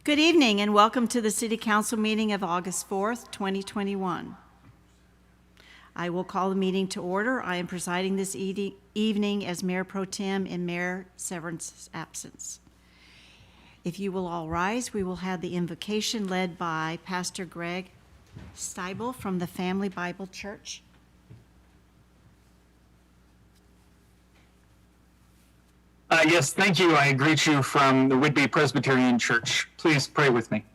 Good evening and welcome to the City Council meeting of August 4th, 2021. I will call the meeting to order. I am presiding this evening as Mayor Pro Tem in Mayor Severns' absence. If you will all rise, we will have the invocation led by Pastor Greg Steible from the Family Bible Church. Yes, thank you. I greet you from the Whidbey Presbyterian Church. Please pray with me.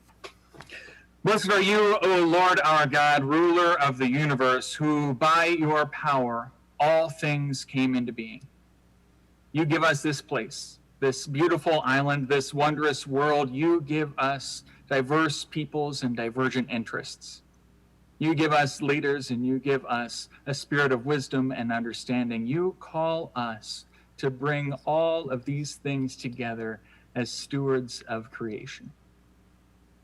Blessed are you, O Lord our God, ruler of the universe, who by your power all things came into being. You give us this place, this beautiful island, this wondrous world. You give us diverse peoples and divergent interests. You give us leaders and you give us a spirit of wisdom and understanding. You call us to bring all of these things together as stewards of creation.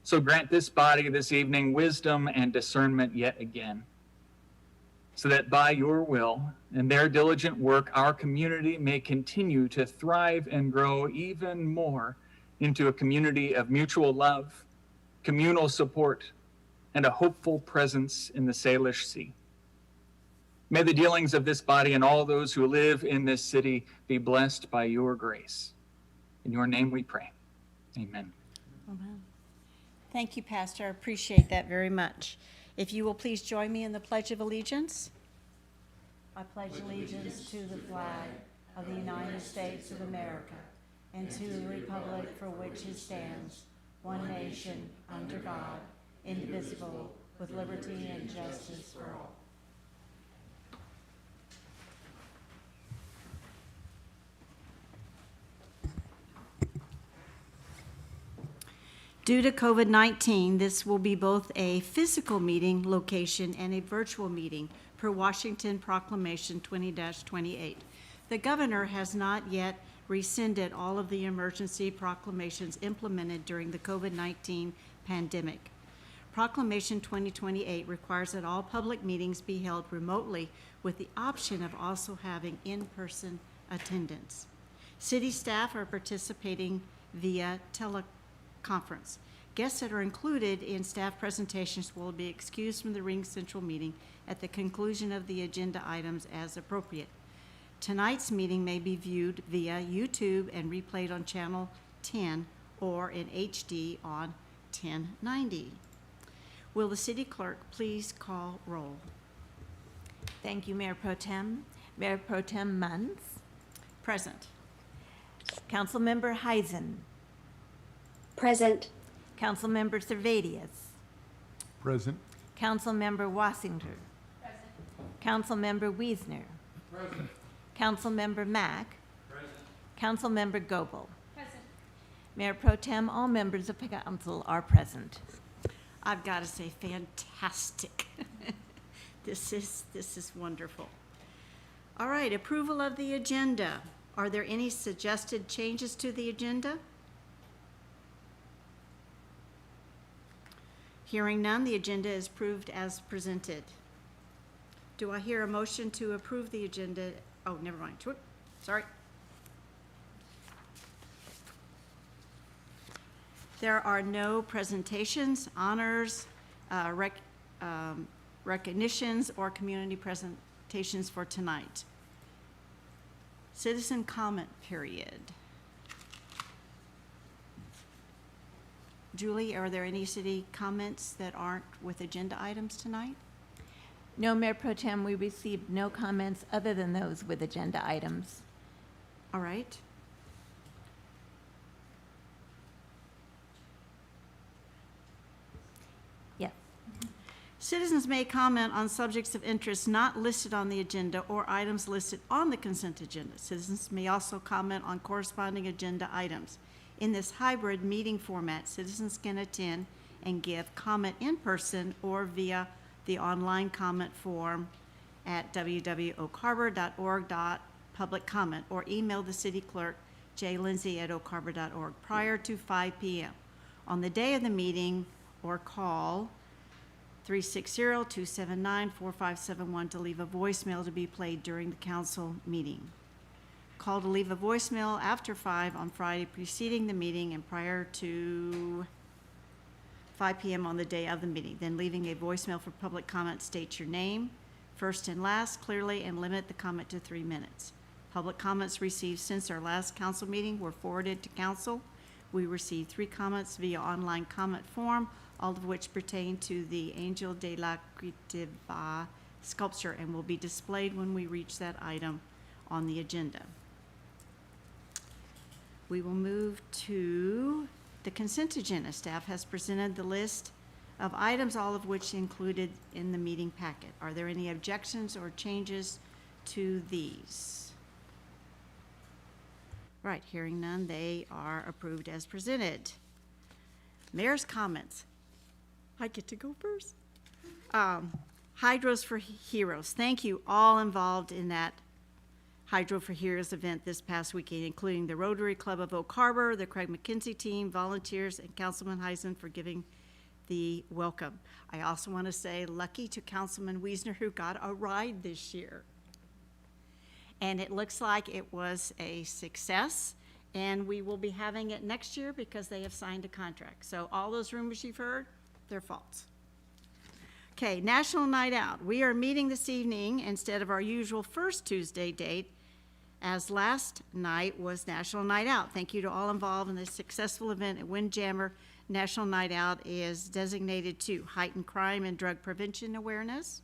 So grant this body this evening wisdom and discernment yet again, so that by your will and their diligent work, our community may continue to thrive and grow even more into a community of mutual love, communal support, and a hopeful presence in the Salish Sea. May the dealings of this body and all those who live in this city be blessed by your grace. In your name we pray. Amen. Amen. Thank you, Pastor. I appreciate that very much. If you will please join me in the Pledge of Allegiance. I pledge allegiance to the flag of the United States of America and to the republic for which it stands, one nation, under God, indivisible, with liberty and justice for all. Due to COVID-19, this will be both a physical meeting location and a virtual meeting per Washington Proclamation 20-28. The governor has not yet rescinded all of the emergency proclamations implemented during the COVID-19 pandemic. Proclamation 2028 requires that all public meetings be held remotely with the option of also having in-person attendance. City staff are participating via teleconference. Guests that are included in staff presentations will be excused from the Ring Central meeting at the conclusion of the agenda items as appropriate. Tonight's meeting may be viewed via YouTube and replayed on Channel 10 or in HD on 1090. Will the city clerk please call roll? Thank you, Mayor Pro Tem. Mayor Pro Tem Munns. Present. Councilmember Heisen. Present. Councilmember Servadius. Present. Councilmember Wassinger. Present. Councilmember Wiesner. Present. Councilmember Mack. Present. Councilmember Goebel. Present. Mayor Pro Tem, all members of council are present. I've got to say, fantastic. This is wonderful. All right, approval of the agenda. Are there any suggested changes to the agenda? Hearing none, the agenda is approved as presented. Do I hear a motion to approve the agenda? Oh, never mind. Sorry. There are no presentations, honors, recognitions, or community presentations for tonight. Citizen comment period. Julie, are there any city comments that aren't with agenda items tonight? No, Mayor Pro Tem, we received no comments other than those with agenda items. All right. Yes. Citizens may comment on subjects of interest not listed on the agenda or items listed on the consent agenda. Citizens may also comment on corresponding agenda items. In this hybrid meeting format, citizens can attend and give comment in person or via the online comment form at www.oakharbor.org/public comment or email the city clerk, jlindsay@oakharbor.org, prior to 5 p.m. on the day of the meeting, or call 360-279-4571 to leave a voicemail to be played during the council meeting. Call to leave a voicemail after 5 on Friday preceding the meeting and prior to 5 p.m. on the day of the meeting. Then leaving a voicemail for public comment, state your name, first and last clearly, and limit the comment to 3 minutes. Public comments received since our last council meeting were forwarded to council. We received 3 comments via online comment form, all of which pertain to the Angel de la Creativa sculpture and will be displayed when we reach that item on the agenda. We will move to the consent agenda. Staff has presented the list of items, all of which included in the meeting packet. Are there any objections or changes to these? Right, hearing none, they are approved as presented. Mayor's comments. I get to go first. Hydros for Heroes. Thank you all involved in that Hydro for Heroes event this past weekend, including the Rotary Club of Oak Harbor, the Craig McKenzie team, volunteers, and Councilman Heisen for giving the welcome. I also want to say lucky to Councilman Wiesner who got a ride this year. And it looks like it was a success, and we will be having it next year because they have signed a contract. So all those rumors you've heard, they're false. Okay, National Night Out. We are meeting this evening instead of our usual first Tuesday date, as last night was National Night Out. Thank you to all involved in this successful event at Windjammer. National Night Out is designated to heighten crime and drug prevention awareness,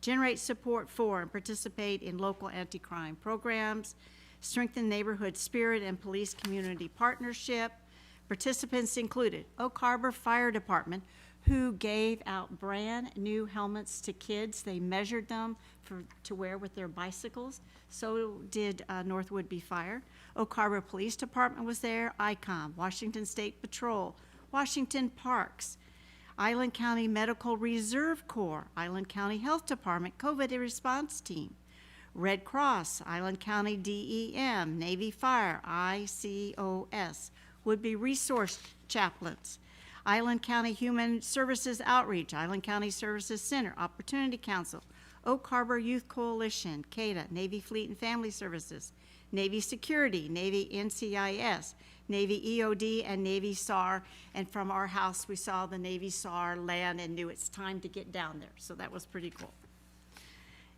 generate support for and participate in local anti-crime programs, strengthen neighborhood spirit and police community partnership. Participants included Oak Harbor Fire Department, who gave out brand new helmets to kids. They measured them to wear with their bicycles. So did North Whidbey Fire. Oak Harbor Police Department was there, ICOM, Washington State Patrol, Washington Parks, Island County Medical Reserve Corps, Island County Health Department COVID Response Team, Red Cross, Island County DEM, Navy Fire, ICOS, Whidbey Resource Chaplains, Island County Human Services Outreach, Island County Services Center, Opportunity Council, Oak Harbor Youth Coalition, CADA, Navy Fleet and Family Services, Navy Security, Navy NCIS, Navy EOD, and Navy SAR. And from our house, we saw the Navy SAR land and knew it's time to get down there. So that was pretty cool.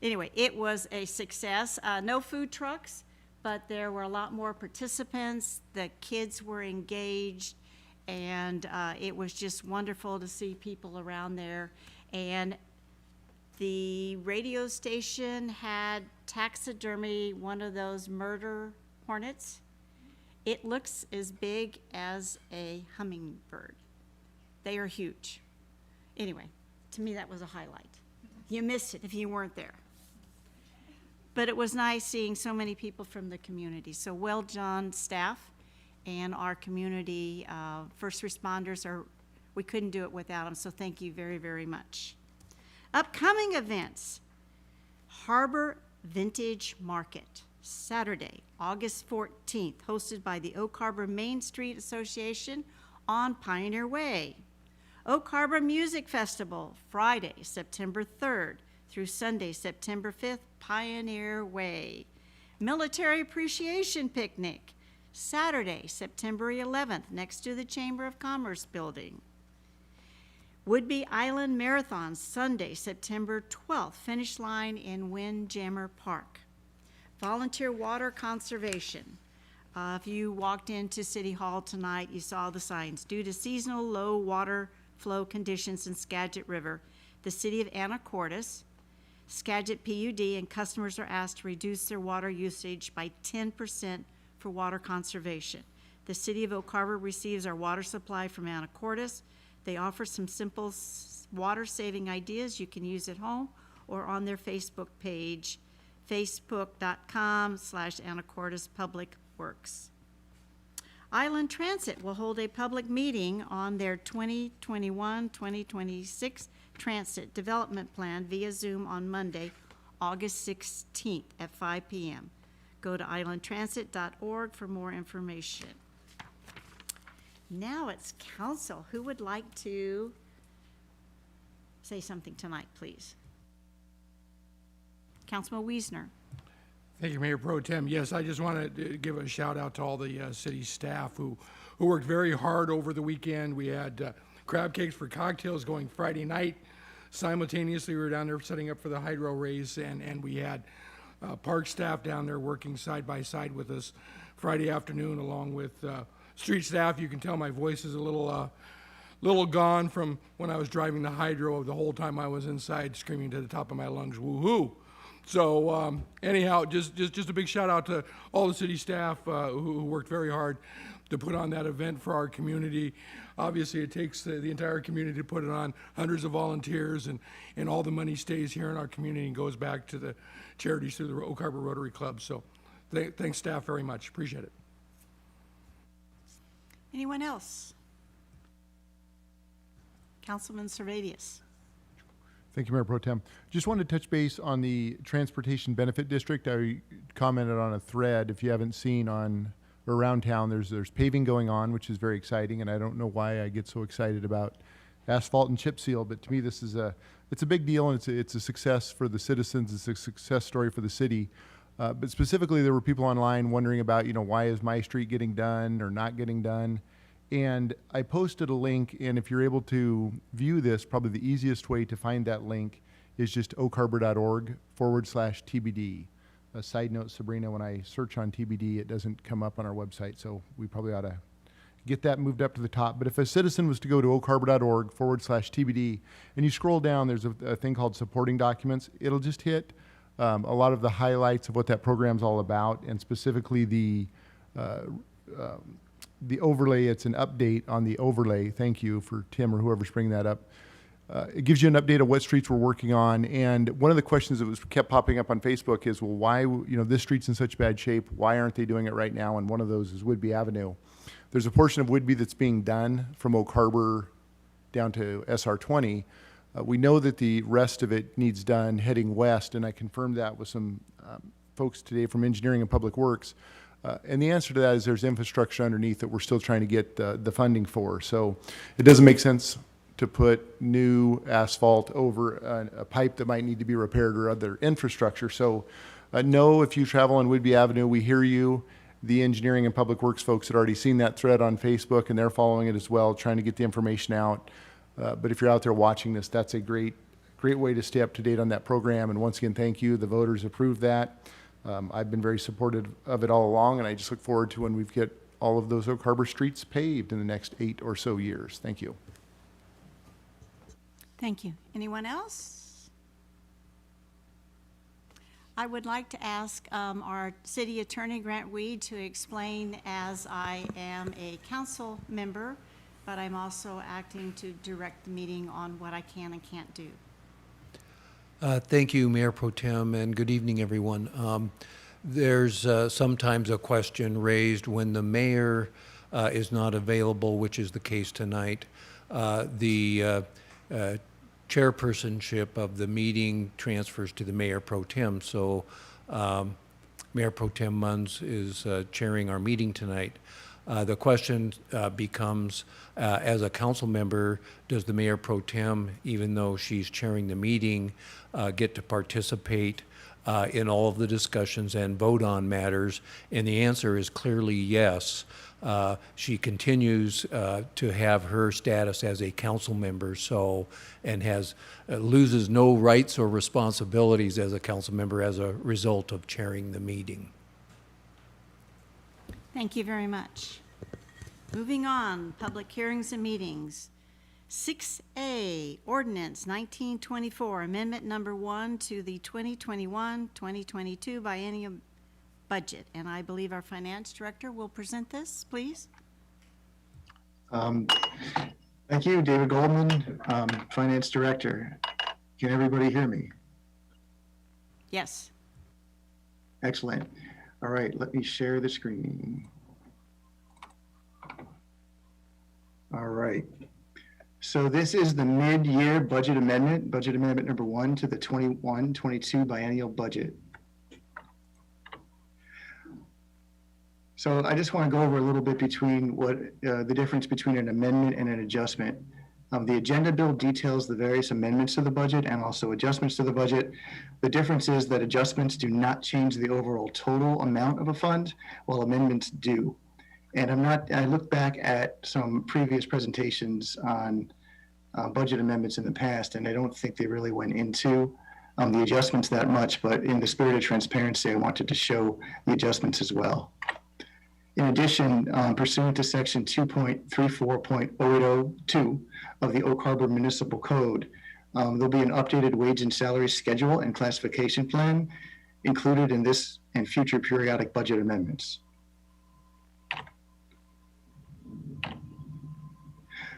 Anyway, it was a success. No food trucks, but there were a lot more participants. The kids were engaged, and it was just wonderful to see people around there. And the radio station had taxidermy, one of those murder hornets. It looks as big as a hummingbird. They are huge. Anyway, to me, that was a highlight. You missed it if you weren't there. But it was nice seeing so many people from the community. So well done, staff, and our community first responders. We couldn't do it without them, so thank you very, very much. Upcoming events: Harbor Vintage Market, Saturday, August 14th, hosted by the Oak Harbor Main Street Association on Pioneer Way. Oak Harbor Music Festival, Friday, September 3rd through Sunday, September 5th, Pioneer Way. Military Appreciation Picnic, Saturday, September 11th, next to the Chamber of Commerce building. Whidbey Island Marathon, Sunday, September 12th, finish line in Windjammer Park. Volunteer Water Conservation. If you walked into City Hall tonight, you saw the signs. Due to seasonal low water flow conditions in Skagit River, the city of Anacortes, Skagit PUD, and customers are asked to reduce their water usage by 10% for water conservation. The city of Oak Harbor receives our water supply from Anacortes. They offer some simple water-saving ideas you can use at home or on their Facebook page, facebook.com/Anacortes Public Works. Island Transit will hold a public meeting on their 2021-2026 Transit Development Plan via Zoom on Monday, August 16th at 5 p.m. Go to islandtransit.org for more information. Now it's council. Who would like to say something tonight, please? Councilman Wiesner. Thank you, Mayor Pro Tem. Yes, I just want to give a shout out to all the city staff who worked very hard over the weekend. We had crab cakes for cocktails going Friday night. Simultaneously, we were down there setting up for the hydro race, and we had park staff down there working side by side with us Friday afternoon, along with street staff. You can tell my voice is a little gone from when I was driving the hydro the whole time I was inside screaming to the top of my lungs, woo-hoo. So anyhow, just a big shout out to all the city staff who worked very hard to put on that event for our community. Obviously, it takes the entire community to put it on, hundreds of volunteers, and all the money stays here in our community and goes back to the charities through the Oak Harbor Rotary Club. So thanks, staff, very much. Appreciate it. Anyone else? Councilman Servadius. Thank you, Mayor Pro Tem. Just wanted to touch base on the Transportation Benefit District. I commented on a thread, if you haven't seen, on around town, there's paving going on, which is very exciting, and I don't know why I get so excited about asphalt and chip seal, but to me this is it's a big deal, and it's a success for the citizens. It's a success story for the city. But specifically, there were people online wondering about, why is my street getting done or not getting done? And I posted a link, and if you're able to view this, probably the easiest way to find that link is just oakharbor.org/TBD. A side note, Sabrina, when I search on TBD, it doesn't come up on our website, so we probably ought to get that moved up to the top. But if a citizen was to go to oakharbor.org/TBD, and you scroll down, there's a thing called supporting documents. It'll just hit a lot of the highlights of what that program's all about, and specifically the overlay. It's an update on the overlay. Thank you for Tim or whoever's bringing that up. It gives you an update of what streets we're working on. And one of the questions that kept popping up on Facebook is, well, why, this street's in such bad shape. Why aren't they doing it right now? And one of those is Whidbey Avenue. There's a portion of Whidbey that's being done from Oak Harbor down to SR20. We know that the rest of it needs done heading west, and I confirmed that with some folks today from Engineering and Public Works. And the answer to that is there's infrastructure underneath that we're still trying to get the funding for. So it doesn't make sense to put new asphalt over a pipe that might need to be repaired or other infrastructure. So no, if you travel on Whidbey Avenue, we hear you. The Engineering and Public Works folks had already seen that thread on Facebook, and they're following it as well, trying to get the information out. But if you're out there watching this, that's a great way to stay up to date on that program. And once again, thank you. The voters approved that. I've been very supportive of it all along, and I just look forward to when we get all of those Oak Harbor streets paved in the next 8 or so years. Thank you. Thank you. Anyone else? I would like to ask our city attorney, Grant Weed, to explain, as I am a council member, but I'm also acting to direct the meeting on what I can and can't do. Thank you, Mayor Pro Tem, and good evening, everyone. There's sometimes a question raised when the mayor is not available, which is the case tonight. The chairpersonship of the meeting transfers to the Mayor Pro Tem, so Mayor Pro Tem Munns is chairing our meeting tonight. The question becomes, as a council member, does the Mayor Pro Tem, even though she's chairing the meeting, get to participate in all of the discussions and vote on matters? And the answer is clearly yes. She continues to have her status as a council member, and loses no rights or responsibilities as a council member as a result of chairing the meeting. Thank you very much. Moving on, public hearings and meetings. 6A, Ordinance 1924, Amendment Number 1 to the 2021-2022 Biennial Budget. And I believe our Finance Director will present this, please. Thank you, David Goldman, Finance Director. Can everybody hear me? Yes. Excellent. All right, let me share the screen. All right. So this is the mid-year budget amendment number 1 to the 21-22 biennial budget. So I just want to go over a little bit between what the difference between an amendment and an adjustment. The agenda bill details the various amendments to the budget and also adjustments to the budget. The difference is that adjustments do not change the overall total amount of a fund, while amendments do. And I look back at some previous presentations on budget amendments in the past, and I don't think they really went into the adjustments that much, but in the spirit of transparency, I wanted to show the adjustments as well. In addition, pursuant to section 2.34.002 of the Oak Harbor Municipal Code, there'll be an updated wage and salary schedule and classification plan included in this and future periodic budget amendments.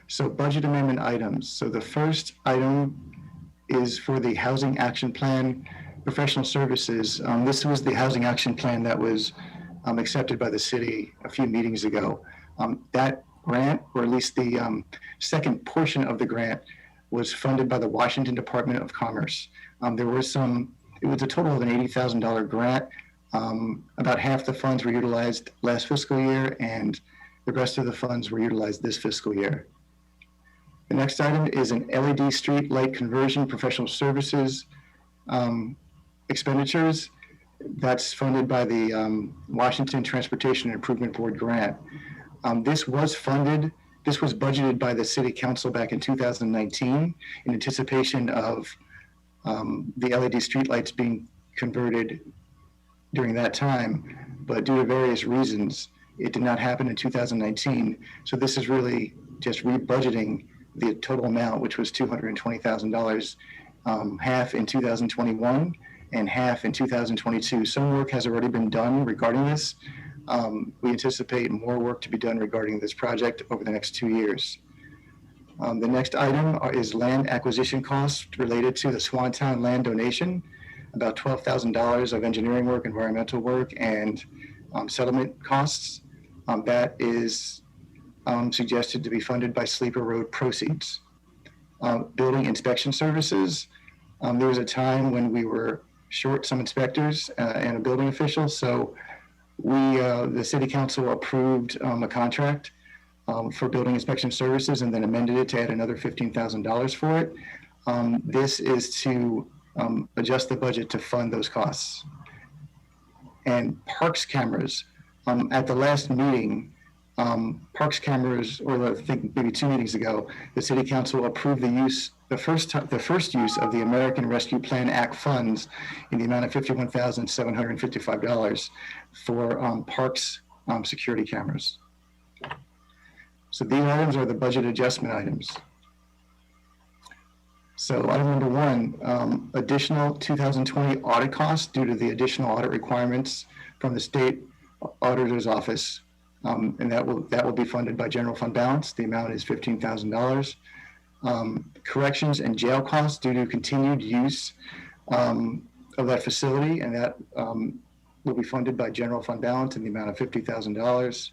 So budget amendment items. So the first item is for the Housing Action Plan professional services. This was the Housing Action Plan that was accepted by the city a few meetings ago. That grant, or at least the second portion of the grant, was funded by the Washington Department of Commerce. It was a total of an $80,000 grant. About half the funds were utilized last fiscal year, and the rest of the funds were utilized this fiscal year. The next item is an LED street light conversion professional services expenditures. That's funded by the Washington Transportation Improvement Board grant. This was budgeted by the City Council back in 2019 in anticipation of the LED streetlights being converted during that time, but due to various reasons, it did not happen in 2019. So this is really just rebudgeting the total amount, which was $220,000, half in 2021 and half in 2022. Some work has already been done regarding this. We anticipate more work to be done regarding this project over the next 2 years. The next item is land acquisition costs related to the Swantown land donation, about $12,000 of engineering work, environmental work, and settlement costs. That is suggested to be funded by Sleeper Road proceeds. Building inspection services. There was a time when we were short some inspectors and a building official, so the City Council approved a contract for building inspection services and then amended it to add another $15,000 for it. This is to adjust the budget to fund those costs. And parks cameras. At the last meeting, parks cameras, or I think maybe 2 meetings ago, the City Council approved the first use of the American Rescue Plan Act funds in the amount of $51,755 for parks security cameras. So these items are the budget adjustment items. So item number 1, additional 2020 audit costs due to the additional audit requirements from the State Auditor's Office. And that will be funded by general fund balance. The amount is $15,000. Corrections and jail costs due to continued use of that facility, and that will be funded by general fund balance in the amount of $50,000.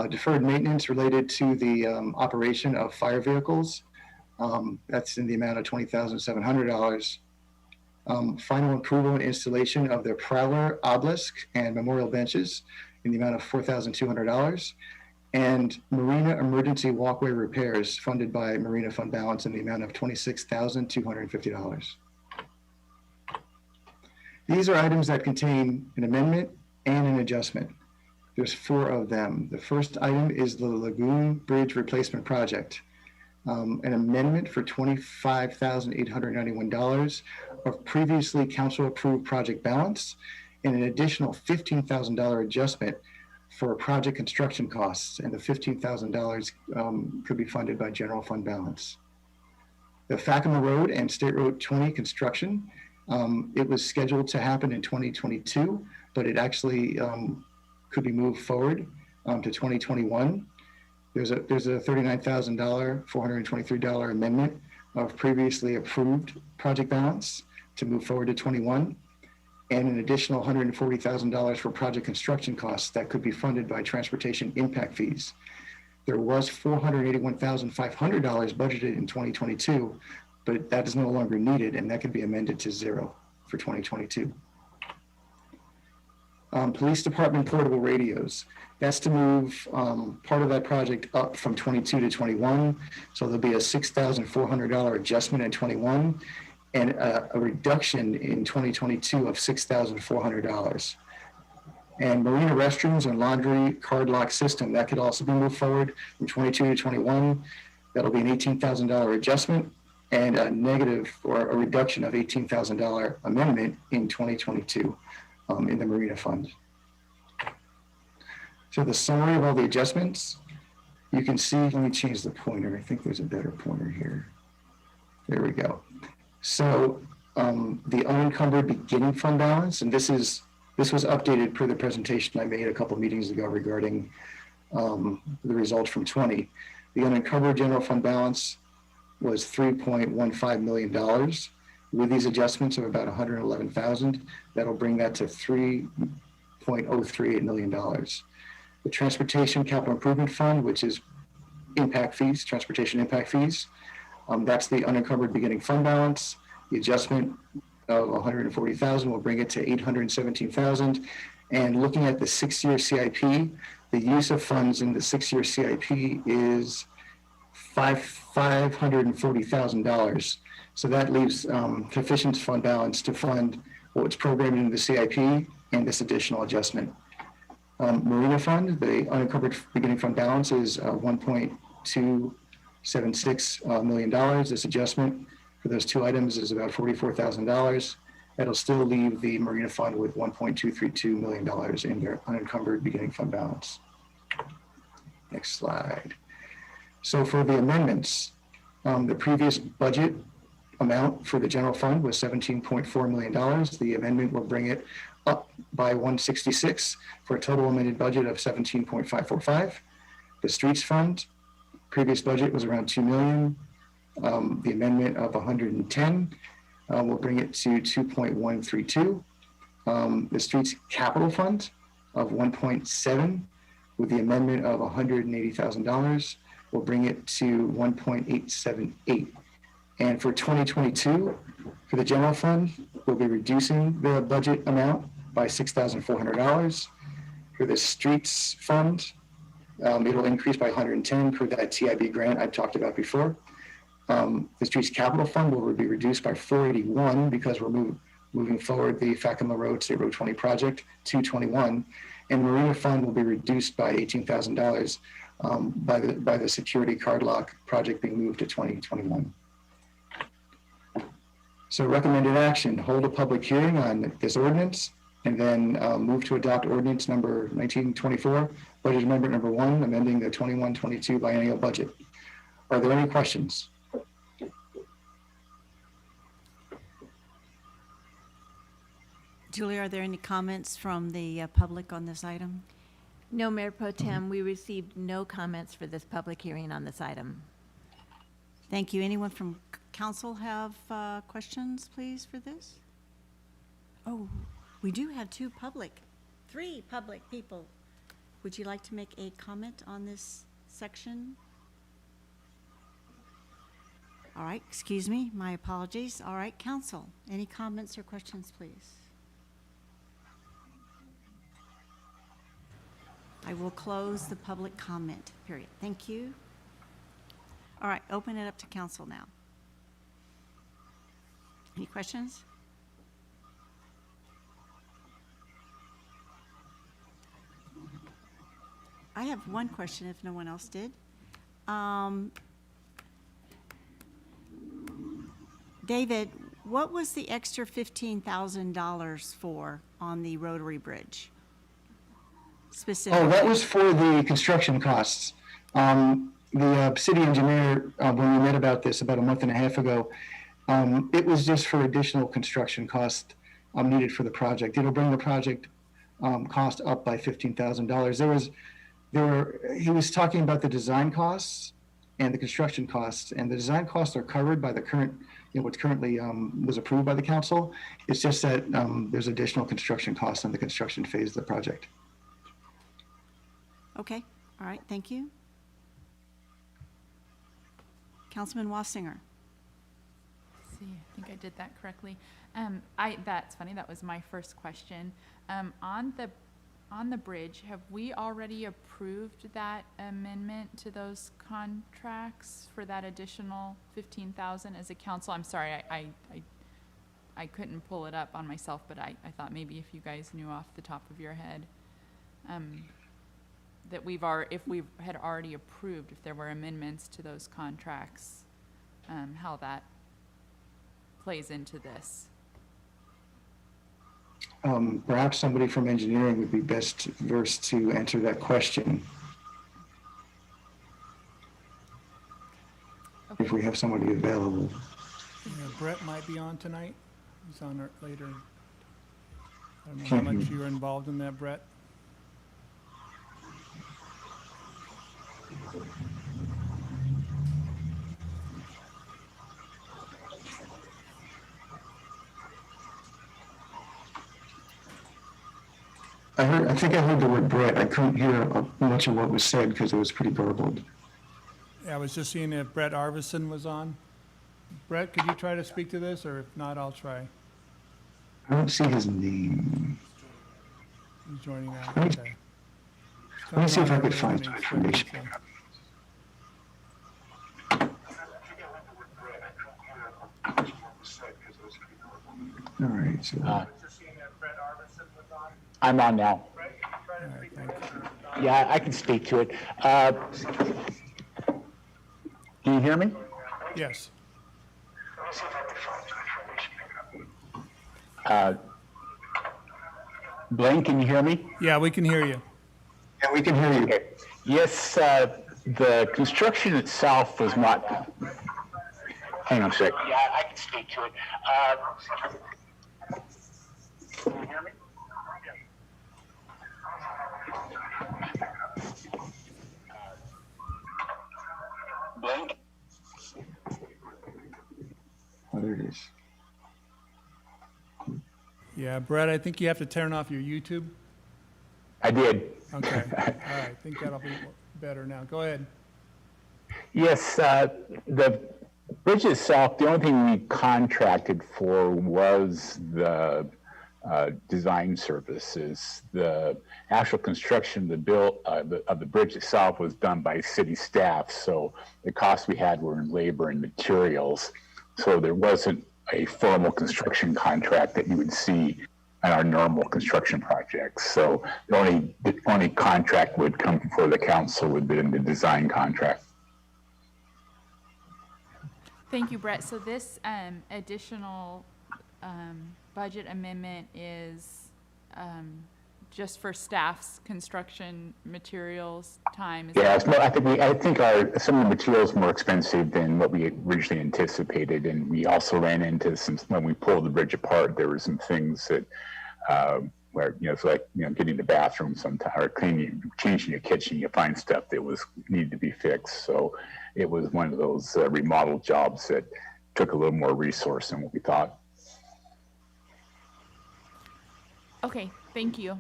Deferred maintenance related to the operation of fire vehicles. That's in the amount of $20,700. Final approval and installation of the Prowler, Obelisk, and memorial benches in the amount of $4,200, and Marina emergency walkway repairs funded by Marina fund balance in the amount of $26,250. These are items that contain an amendment and an adjustment. There's 4 of them. The first item is the Lagoon Bridge Replacement Project. An amendment for $25,891 of previously council-approved project balance, and an additional $15,000 adjustment for project construction costs, and the $15,000 could be funded by general fund balance. The Fakima Road and State Road 20 construction, it was scheduled to happen in 2022, but it actually could be moved forward to 2021. There's a $39,000, $423 amendment of previously approved project balance to move forward to 21, and an additional $140,000 for project construction costs that could be funded by transportation impact fees. There was $481,500 budgeted in 2022, but that is no longer needed, and that could be amended to 0 for 2022. Police Department portable radios. That's to move part of that project up from 22 to 21. So there'll be a $6,400 adjustment in 21 and a reduction in 2022 of $6,400. And Marina restrooms and laundry card lock system, that could also be moved forward from 22 to 21. That'll be an $18,000 adjustment and a negative or a reduction of $18,000 amendment in 2022 in the Marina Fund. So the summary of all the adjustments, you can see, let me change the pointer. I think there's a better pointer here. There we go. So the unencumbered beginning fund balance, and this was updated per the presentation I made a couple meetings ago regarding the results from 20. The unencumbered general fund balance was $3.15 million. With these adjustments of about $111,000, that'll bring that to $3.038 million. The Transportation Capital Improvement Fund, which is impact fees, transportation impact fees, that's the unencumbered beginning fund balance. The adjustment of $140,000 will bring it to $817,000. And looking at the 6-year CIP, the use of funds in the 6-year CIP is $540,000. So that leaves sufficient fund balance to fund what's programmed into the CIP and this additional adjustment. Marina Fund, the unencumbered beginning fund balance is $1.276 million. This adjustment for those two items is about $44,000. That'll still leave the Marina Fund with $1.232 million in their unencumbered beginning fund balance. Next slide. So for the amendments, the previous budget amount for the general fund was $17.4 million. The amendment will bring it up by 166 for a total amended budget of 17.545. The streets fund, previous budget was around 2 million. The amendment of 110 will bring it to 2.132. The streets capital fund of 1.7 with the amendment of $180,000 will bring it to 1.878. And for 2022, for the general fund, we'll be reducing the budget amount by $6,400. For the streets fund, it'll increase by 110 per that TIB grant I talked about before. The streets capital fund will be reduced by 481 because we're moving forward the Facama Road State Road 20 project to 21. And Marina Fund will be reduced by $18,000 by the security card lock project being moved to 2021. So recommended action, hold a public hearing on this ordinance and then move to adopt ordinance number 1924, budget amendment number 1, amending the 21-22 biennial budget. Are there any questions? Julie, are there any comments from the public on this item? No, Mayor Pro Tem, we received no comments for this public hearing on this item. Thank you. Anyone from council have questions, please, for this? Oh, we do have three public people. Would you like to make a comment on this section? All right, excuse me, my apologies. All right, council, any comments or questions, please? I will close the public comment period. Thank you. All right, open it up to council now. Any questions? I have one question if no one else did. David, what was the extra $15,000 for on the Rotary Bridge? Specifically? Oh, that was for the construction costs. The city engineer, when we met about this about a month and a half ago, it was just for additional construction cost needed for the project. It'll bring the project cost up by $15,000. He was talking about the design costs and the construction costs, and the design costs are covered by the current, what's currently was approved by the council. It's just that there's additional construction costs on the construction phase of the project. Okay, all right, thank you. Councilman Wassinger. See, I think I did that correctly. That's funny. That was my first question. On the bridge, have we already approved that amendment to those contracts for that additional $15,000 as a council? I'm sorry, I couldn't pull it up on myself, but I thought maybe if you guys knew off the top of your head. that if we had already approved, if there were amendments to those contracts, how that plays into this. Perhaps somebody from engineering would be best versed to answer that question. If we have somebody available. Yeah, Brett might be on tonight. He's on later. I don't know how much you're involved in that, Brett. I think I heard the word Brett. I couldn't hear much of what was said because it was pretty garbled. I was just seeing if Brett Arvison was on. Brett, could you try to speak to this, or if not, I'll try. I don't see his name. He's joining now. Let me- Okay. Let me see if I could Something find on some the information. All right, so I'm on now. All right, thank you. Yeah, I can speak to it. Can you hear me? Yes. Blaine, can you hear me? Yeah, we can hear you. yeah, we can hear you. Okay. Yes, the construction itself was not. Hang on a sec. Yeah, I can speak to it. Can you hear me? Blaine? Oh, there it is. Yeah, Brett, I think you have to turn off your YouTube. I did. Okay. All right. I think that'll be better now. Go ahead. Yes, the bridge itself, the only thing we contracted for was the design services. The actual construction of the bridge itself was done by city staff, so the costs we had were in labor and materials. So there wasn't a formal construction contract that you would see in our normal construction projects. So the only contract would come before the council would be in the design contract. Thank you, Brett. So this additional budget amendment is just for staff's construction materials time? Is Yeah, that- I think some of the materials more expensive than what we originally anticipated, and we also ran into when we pulled the bridge apart, there were some things that where it's like getting the bathroom sometime or changing your kitchen, you find stuff that needed to be fixed. So it was one of those remodel jobs that took a little more resource than what we thought. Okay, thank you.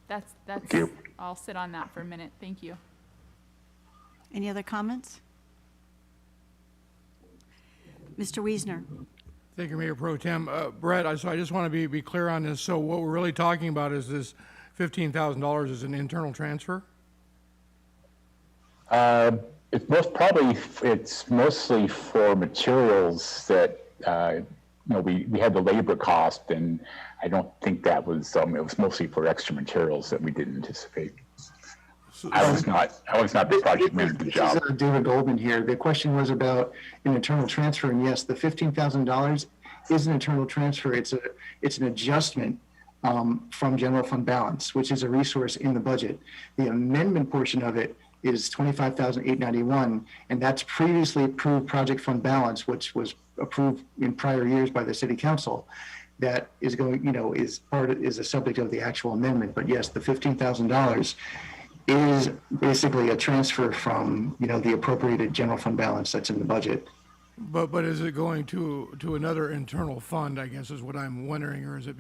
That's, Thank you. I'll sit on that for a minute. Thank you. Any other comments? Mr. Wiesner? Thank you, Mayor Pro Tem. Brett, so I just want to be clear on this. So what we're really talking about is this $15,000 is an internal transfer? It's mostly for materials that we had the labor cost, and I don't think that was it was mostly for extra materials that we didn't anticipate. I was not the project manager of the job. This is David Goldman here. The question was about an internal transfer, and yes, the $15,000 is an internal transfer. It's an adjustment from general fund balance, which is a resource in the budget. The amendment portion of it is $25,891, and that's previously approved project fund balance, which was approved in prior years by the city council. That is is a subject of the actual amendment. But yes, the $15,000 is basically a transfer from the appropriated general fund balance that's in the budget. But is it going to another internal fund, I guess is what I'm wondering, or is it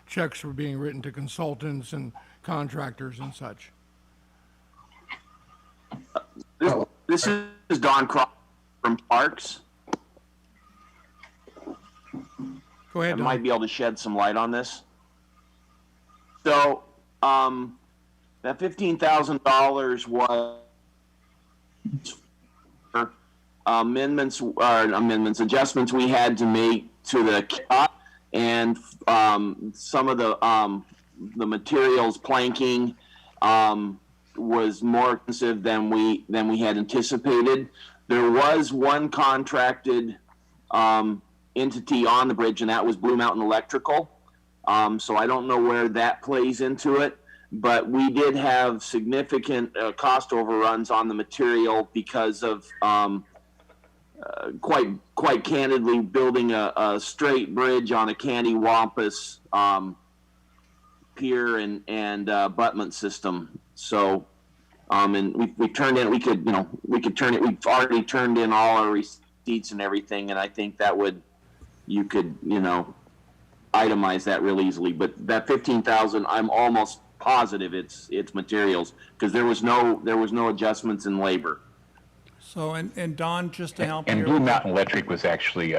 checks are being written to consultants and contractors and such? This is Don Crawford from Parks. Go ahead, I Don. might be able to shed some light on this. So, that $15,000 was for adjustments we had to make to the CAP and some of the materials, planking, more expensive than we had anticipated. There was one contracted entity on the bridge, and that was Blue Mountain Electrical. So I don't know where that plays into it, but we did have significant cost overruns on the material because of quite candidly building a straight bridge on a candywampus pier and abutment system. So and we turned in, we could turn it, we've already turned in all our receipts and everything, and I think that you could itemize that real easily. But that 15,000, I'm almost positive it's materials, because there was no adjustments in labor. So, and Don, just to help And here. Blue Mountain Electric was actually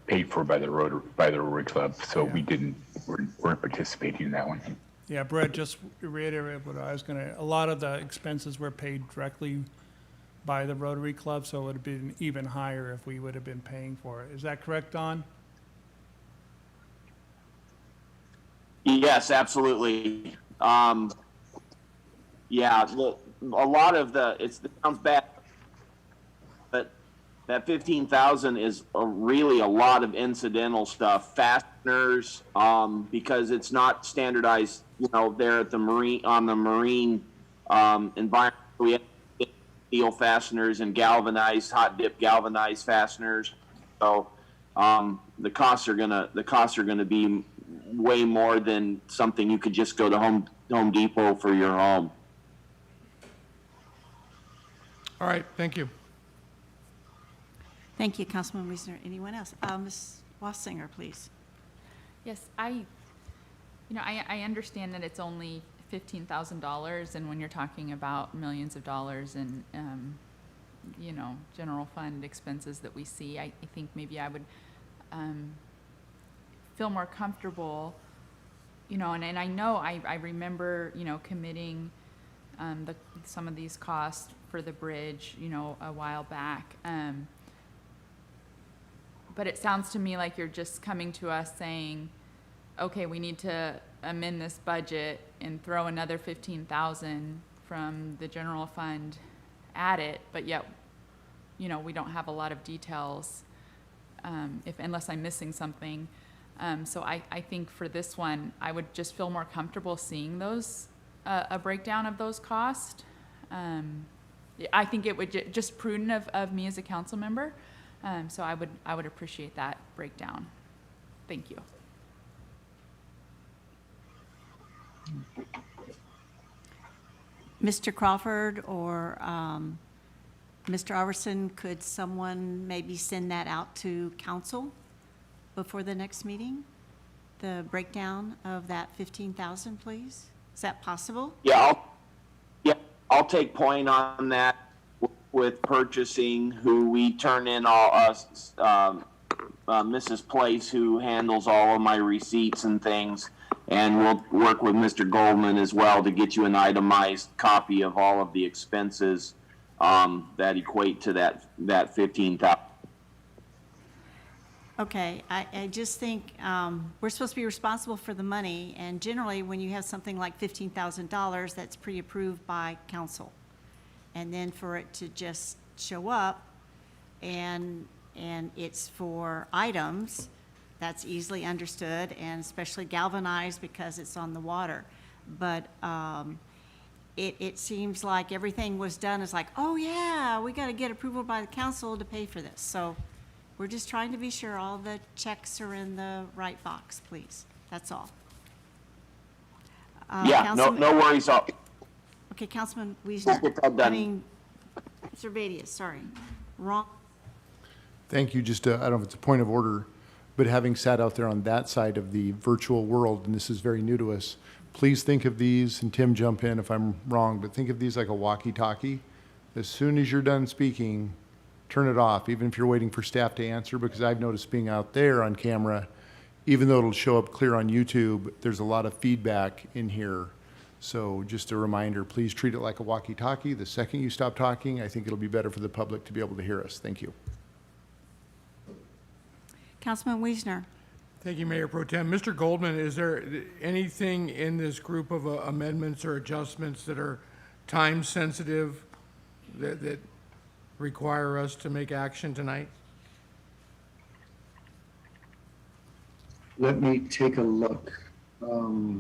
paid for by the Rotary Club, so we weren't participating in that one. Yeah, Brett, just reiterate what I was gonna, a lot of the expenses were paid directly by the Rotary Club, so it would have been even higher if we would have been paying for it. Is that correct, Don? Yes, absolutely. Yeah, look, a lot of it sounds bad, but that 15,000 is really a lot of incidental stuff, fasteners, because it's not standardized, there at the marine environment. We have steel fasteners and hot dip galvanized fasteners. So the costs are gonna be way more than something you could just go to Home Depot for your home. All right, thank you. Thank you, Councilman Wiesner. Anyone else? Ms. Wassinger, please. Yes, I understand that it's only $15,000, and when you're talking about millions of dollars and, general fund expenses that we see, I think maybe I would feel more comfortable, and I know I remember, committing some of these costs for the bridge, a while back. But it sounds to me like you're just coming to us saying, okay, we need to amend this budget and throw another 15,000 from the general fund at it, but yet, we don't have a lot of details, unless I'm missing something. So I think for this one, I would just feel more comfortable seeing those, a breakdown of those costs. I think it would just prudent of me as a council member. So I would appreciate that breakdown. Thank you. Mr. Crawford or Mr. Iverson, could someone maybe send that out to council before the next meeting? The breakdown of that 15,000, please? Is that possible? Yeah, I'll take point on that with purchasing, who we turn in all us, Mrs. Place, who handles all of my receipts and things. And we'll work with Mr. Goldman as well to get you an itemized copy of all of the expenses that equate to that 15,000. Okay, I just think we're supposed to be responsible for the money, and generally, when you have something like $15,000, that's pre-approved by council. And then for it to just show up and it's for items, that's easily understood, and especially galvanized because it's on the water. But it seems like everything was done as like, oh yeah, we got to get approval by the council to pay for this. So we're just trying to be sure all the checks are in the right box, please. That's all. Yeah, no worries. Okay, Councilman Wiesner. Mr. Badius, sorry. Wrong. Thank you. Just, I don't know if it's a point of order, but having sat out there on that side of the virtual world, and this is very new to us, please think of these, and Tim, jump in if I'm wrong, but think of these like a walkie-talkie. As soon as you're done speaking, turn it off, even if you're waiting for staff to answer, because I've noticed being out there on camera, even though it'll show up clear on YouTube, there's a lot of feedback in here. So just a reminder, please treat it like a walkie-talkie. The second you stop talking, I think it'll be better for the public to be able to hear us. Thank you. Councilman Wiesner. Thank you, Mayor Pro Tem. Mr. Goldman, is there anything in this group of amendments or adjustments that are time sensitive that require us to make action tonight? Let me take a look. Well,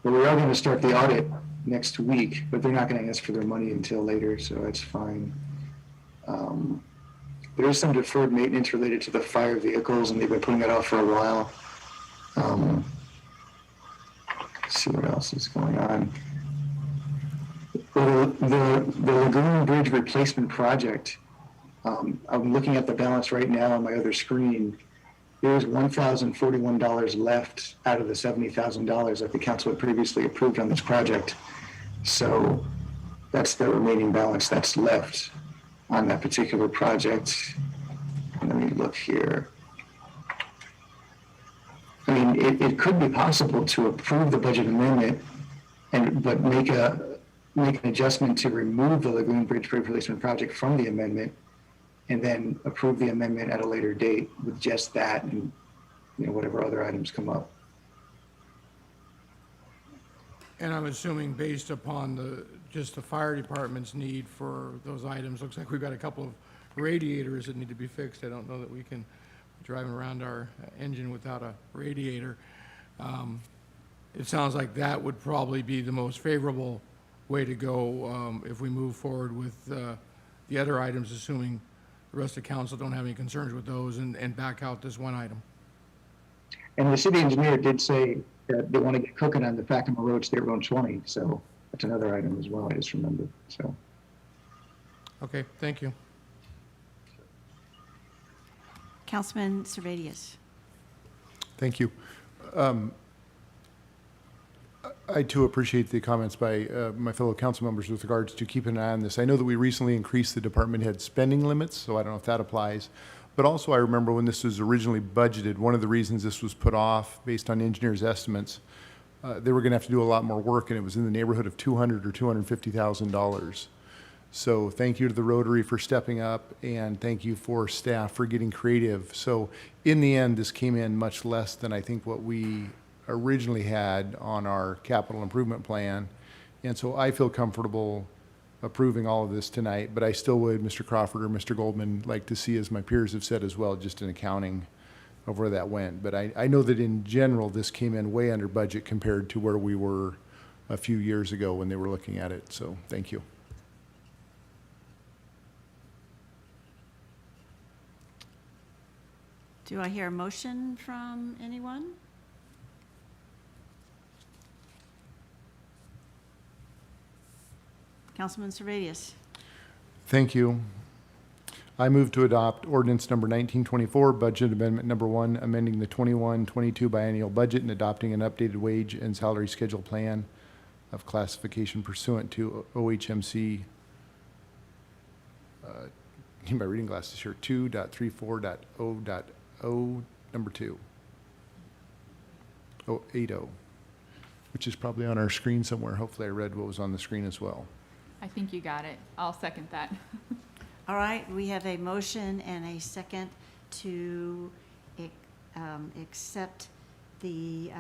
we are going to start the audit next week, but they're not going to ask for their money until later, so that's fine. There is some deferred maintenance related to the fire vehicles, and they've been putting that off for a while. Let's see what else is going on. Well, the Lagoon Bridge replacement project, I'm looking at the balance right now on my other screen. There's $1,041 left out of the $70,000 that the council had previously approved on this project. So that's the remaining balance that's left on that particular project. Let me look here. I mean, it could be possible to approve the budget amendment but make an adjustment to remove the Lagoon Bridge replacement project from the amendment, and then approve the amendment at a later date with just that and, whatever other items come up. And I'm assuming based upon just the fire department's need for those items, looks like we've got a couple of radiators that need to be fixed. I don't know that we can be driving around our engine without a radiator. It sounds like that would probably be the most favorable way to go if we move forward with the other items, assuming the rest of council don't have any concerns with those, and back out this one item. And the city engineer did say that they want to get cooking on the Fatima Road, State Road 20, so that's another item as well, I just remembered, so. Okay, thank you. Councilman Servadius. Thank you. I too appreciate the comments by my fellow council members with regards to keeping an eye on this. I know that we recently increased the department head spending limits, so I don't know if that applies. But also I remember when this was originally budgeted, one of the reasons this was put off based on engineers' estimates, they were going to have to do a lot more work, and it was in the neighborhood of $200,000 or $250,000. So thank you to the Rotary for stepping up, and thank you for staff for getting creative. So in the end, this came in much less than I think what we originally had on our capital improvement plan. And so I feel comfortable approving all of this tonight, but I still would, Mr. Crawford or Mr. Goldman, like to see, as my peers have said as well, just an accounting of where that went. But I know that in general, this came in way under budget compared to where we were a few years ago when they were looking at it. So thank you. Do I hear a motion from anyone? Councilman Servadius. Thank you. I move to adopt ordinance number 1924, budget amendment number 1, amending the 21-22 biennial budget and adopting an updated wage and salary schedule plan of classification pursuant to OHMC, need my reading glasses here, 2.34.0.0 number 2, 080, which is probably on our screen somewhere. Hopefully I read what was on the screen as well. I think you got it. I'll second that. All right, we have a motion and a second to accept the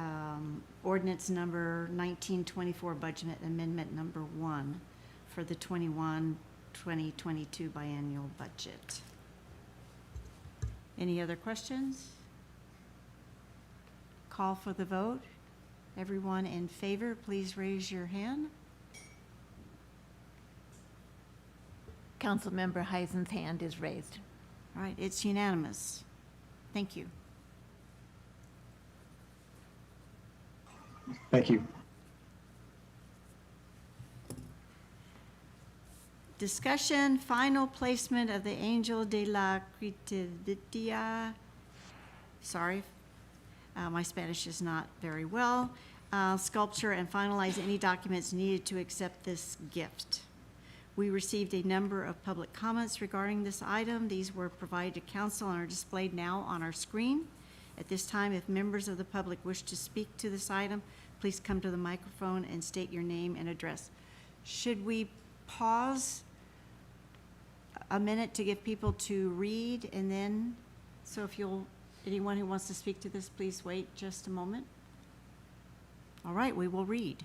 ordinance number 1924 budget amendment number 1 for the 2022 biennial budget. Any other questions? Call for the vote. Everyone in favor, please raise your hand. Councilmember Heisen's hand is raised. All right, it's unanimous. Thank you. Thank you. Discussion, final placement of the Angel de la Creatividad. Sorry, my Spanish is not very well. Sculpture, and finalize any documents needed to accept this gift. We received a number of public comments regarding this item. These were provided to council and are displayed now on our screen. At this time, if members of the public wish to speak to this item, please come to the microphone and state your name and address. Should we pause a minute to give people to read, and then, so if you'll Anyone who wants to speak to this, please wait just a moment. All right, we will read.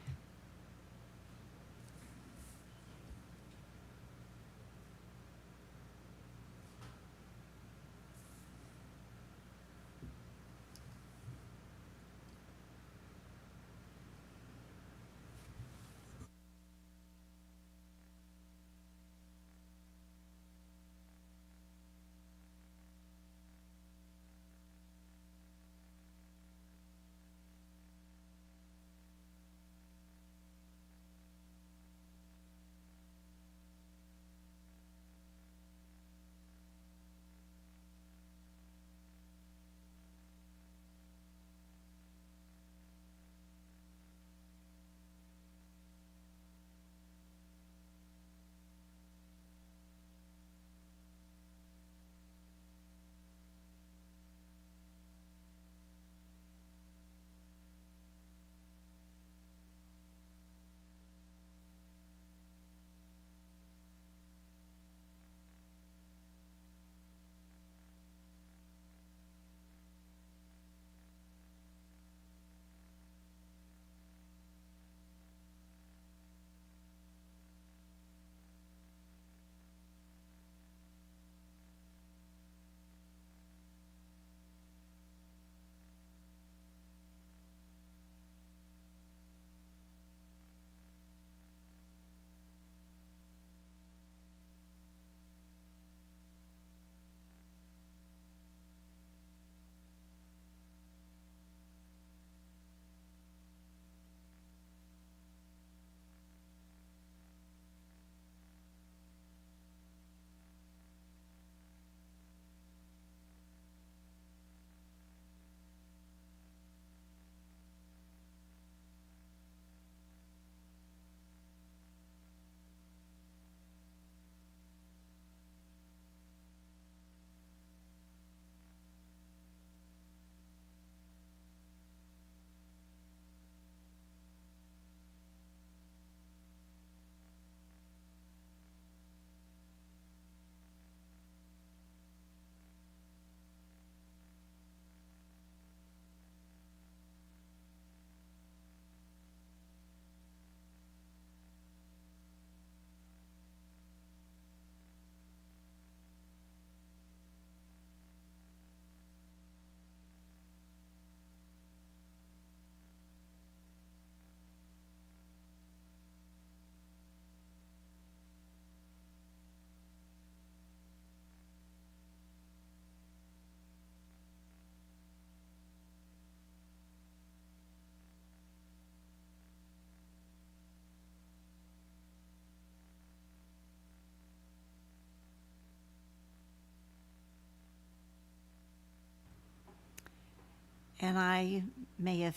And I may have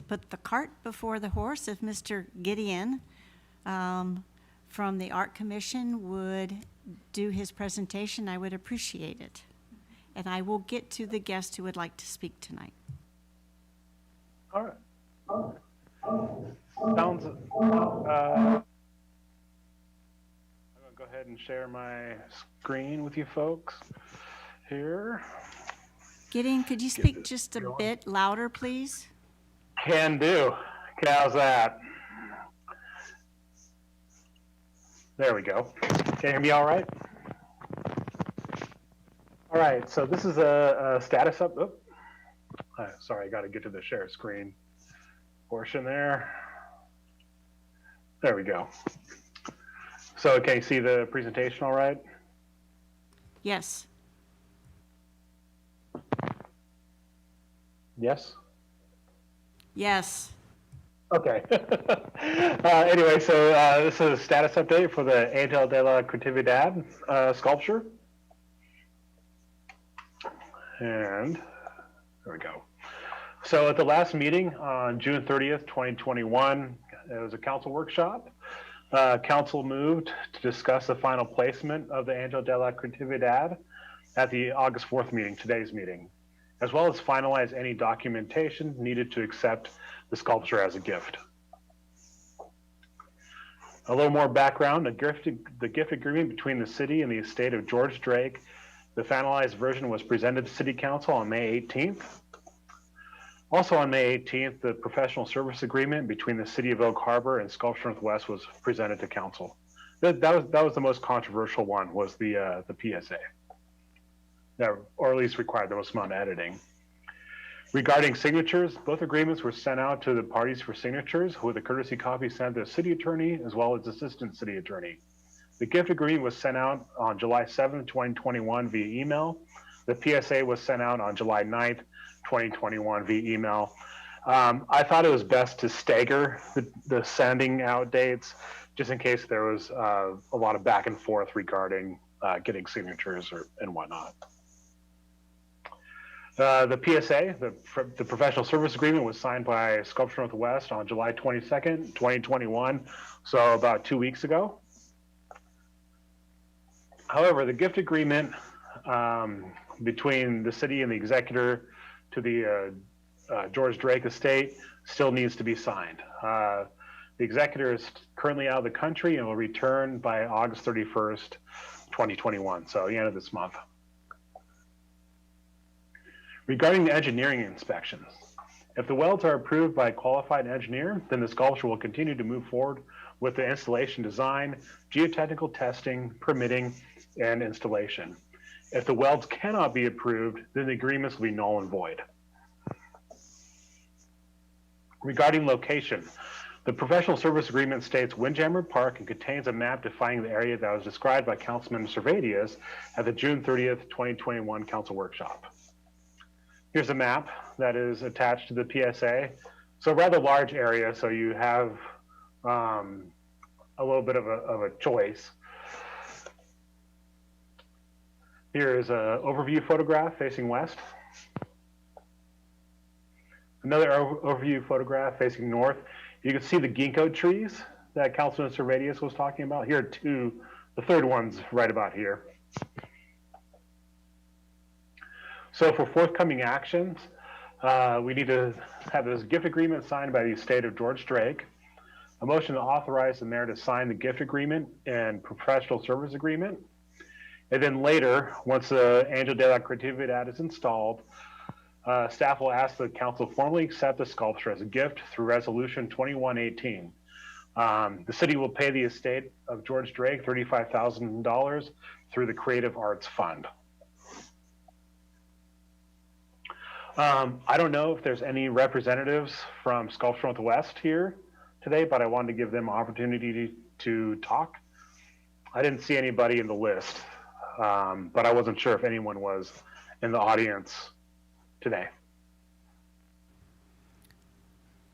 put the cart before the horse. If Mr. Gideon from the Art Commission would do his presentation, I would appreciate it. And I will get to the guest who would like to speak tonight. All right. Sounds, I'm going to go ahead and share my screen with you folks here. Gideon, could you speak just a bit louder, please? Can do. Okay, how's that? There we go. Can you hear me all right? All right, so this is a status up. Oh, sorry, I got to get to the share screen portion there. There we go. So can you see the presentation all right? Yes. Yes? Yes. Okay. Anyway, so this is a status update for the Angel de la Creatividad sculpture. And there we go. So at the last meeting on June 30th, 2021, it was a council workshop. Council moved to discuss the final placement of the Angel de la Creatividad at the August 4th meeting, today's meeting, as well as finalize any documentation needed to accept the sculpture as a gift. A little more background, the gift agreement between the city and the estate of George Drake The finalized version was presented to City Council on May 18th. Also on May 18th, the professional service agreement between the City of Oak Harbor and Sculpture Northwest was presented to Council. That was the most controversial one, was the PSA. That, or at least required the most amount of editing. Regarding signatures, both agreements were sent out to the parties for signatures, with a courtesy copy sent to the city attorney as well as assistant city attorney. The gift agreement was sent out on July 7th, 2021 via email. The PSA was sent out on July 9th, 2021 via email. I thought it was best to stagger the sending out dates, just in case there was a lot of back and forth regarding getting signatures and whatnot. The PSA, the professional service agreement, was signed by Sculpture Northwest on July 22nd, 2021, so about 2 weeks ago. However, the gift agreement between the city and the executor to the George Drake estate still needs to be signed. The executor is currently out of the country and will return by August 31st, 2021, so the end of this month. Regarding the engineering inspections, if the welds are approved by a qualified engineer, then the sculpture will continue to move forward with the installation design, geotechnical testing, permitting, and installation. If the welds cannot be approved, then the agreements will be null and void. Regarding location, the professional service agreement states Windjammer Park and contains a map defining the area that was described by Councilman Servadius at the June 30th, 2021 council workshop. Here's a map that is attached to the PSA. So a rather large area, so you have a little bit of a choice. Here is an overview photograph facing west. Another overview photograph facing north. You can see the ginkgo trees that Councilman Servadius was talking about. Here are two, the third one's right about here. So for forthcoming actions, we need to have this gift agreement signed by the estate of George Drake, a motion to authorize the mayor to sign the gift agreement and professional service agreement. And then later, once the Angel de la Creatividad is installed, staff will ask the council formally accept the sculpture as a gift through resolution 2118. The city will pay the estate of George Drake $35,000 through the Creative Arts Fund. I don't know if there's any representatives from Sculpture Northwest here today, but I wanted to give them an opportunity to talk. I didn't see anybody in the list, but I wasn't sure if anyone was in the audience today.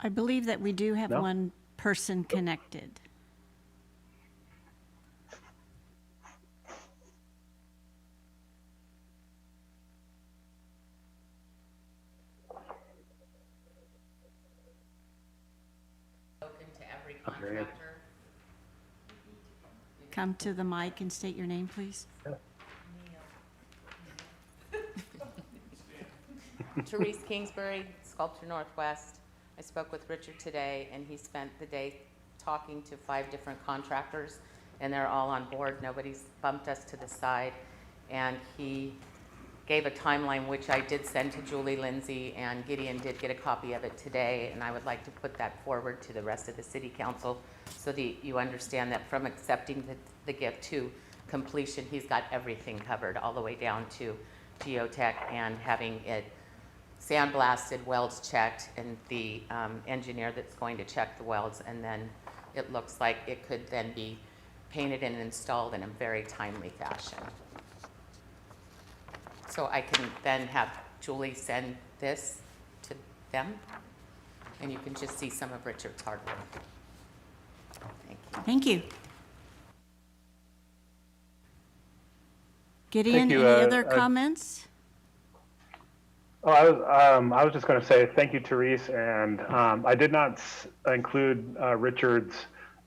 I believe that we do have No? one person connected. Come to the mic and state your name, please. Therese Kingsbury, Sculpture Northwest. I spoke with Richard today, and he spent the day talking to 5 different contractors, and they're all on board. Nobody's bumped us to the side. And he gave a timeline, which I did send to Julie Lindsay, and Gideon did get a copy of it today, and I would like to put that forward to the rest of the city council so that you understand that from accepting the gift to completion, he's got everything covered all the way down to geotech and having it sandblasted, welds checked, and the engineer that's going to check the welds, and then it looks like it could then be painted and installed in a very timely fashion. So I can then have Julie send this to them, and you can just see some of Richard's hard work. Thank you. Thank you. Gideon, you, any other comments? Oh, I was just going to say thank you, Therese, and I did not include Richard's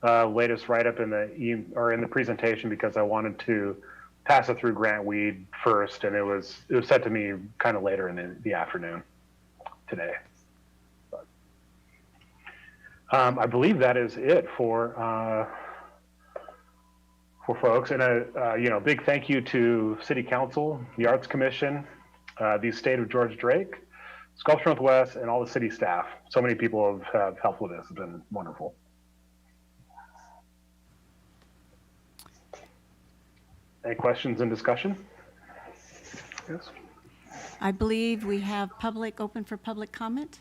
latest write-up in the presentation because I wanted to pass it through Grant Weed first, and it was sent to me kind of later in the afternoon today. But, I believe that is it for for folks. And a big thank you to City Council, the Arts Commission, the Estate of George Drake, Sculpture Northwest, and all the city staff. So many people have helped with this. It's been wonderful. Any questions and discussion? Yes. I believe we have public open for public comment.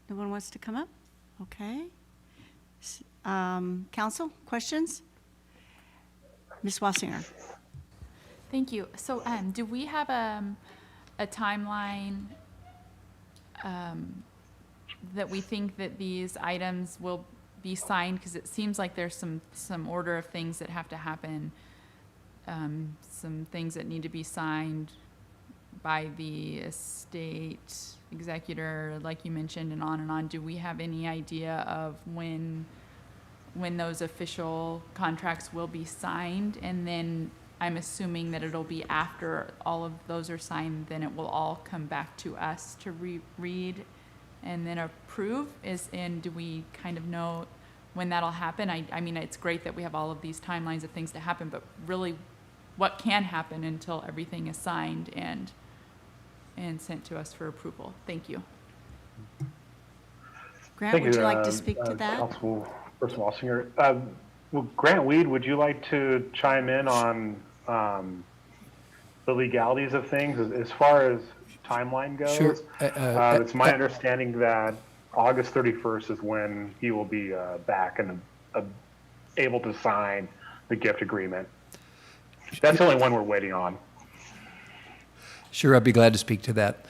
No one wants to come up? Okay. Council, questions? Ms. Wassinger. Thank you. So, do we have a timeline that we think that these items will be signed? Because it seems like there's some order of things that have to happen, some things that need to be signed by the estate executor, like you mentioned, and on and on. Do we have any idea of when those official contracts will be signed? And then I'm assuming that it'll be after all of those are signed, then it will all come back to us to read and then approve. Do we kind of know when that'll happen? I mean, it's great that we have all of these timelines of things to happen, but really what can happen until everything is signed and sent to us for approval? Thank you. Grant, would you like to speak to that? Councilperson Wassinger. Well, Grant Weed, would you like to chime in on the legalities of things as far as timeline goes? Sure. It's my understanding that August 31st is when he will be back and able to sign the gift agreement. That's the only one we're waiting on. Sure, I'd be glad to speak to that.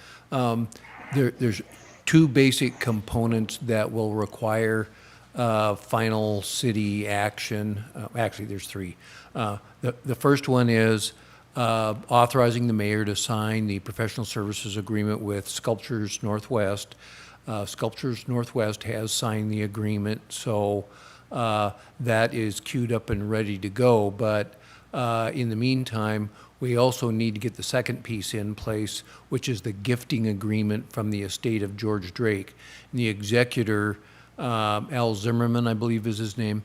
There's two basic components that will require final city action. Actually, there's three. The first one is authorizing the mayor to sign the professional services agreement with Sculptures Northwest. Sculptures Northwest has signed the agreement, so that is queued up and ready to go. But in the meantime, we also need to get the second piece in place, which is the gifting agreement from the estate of George Drake. And the executor, Al Zimmerman, I believe is his name,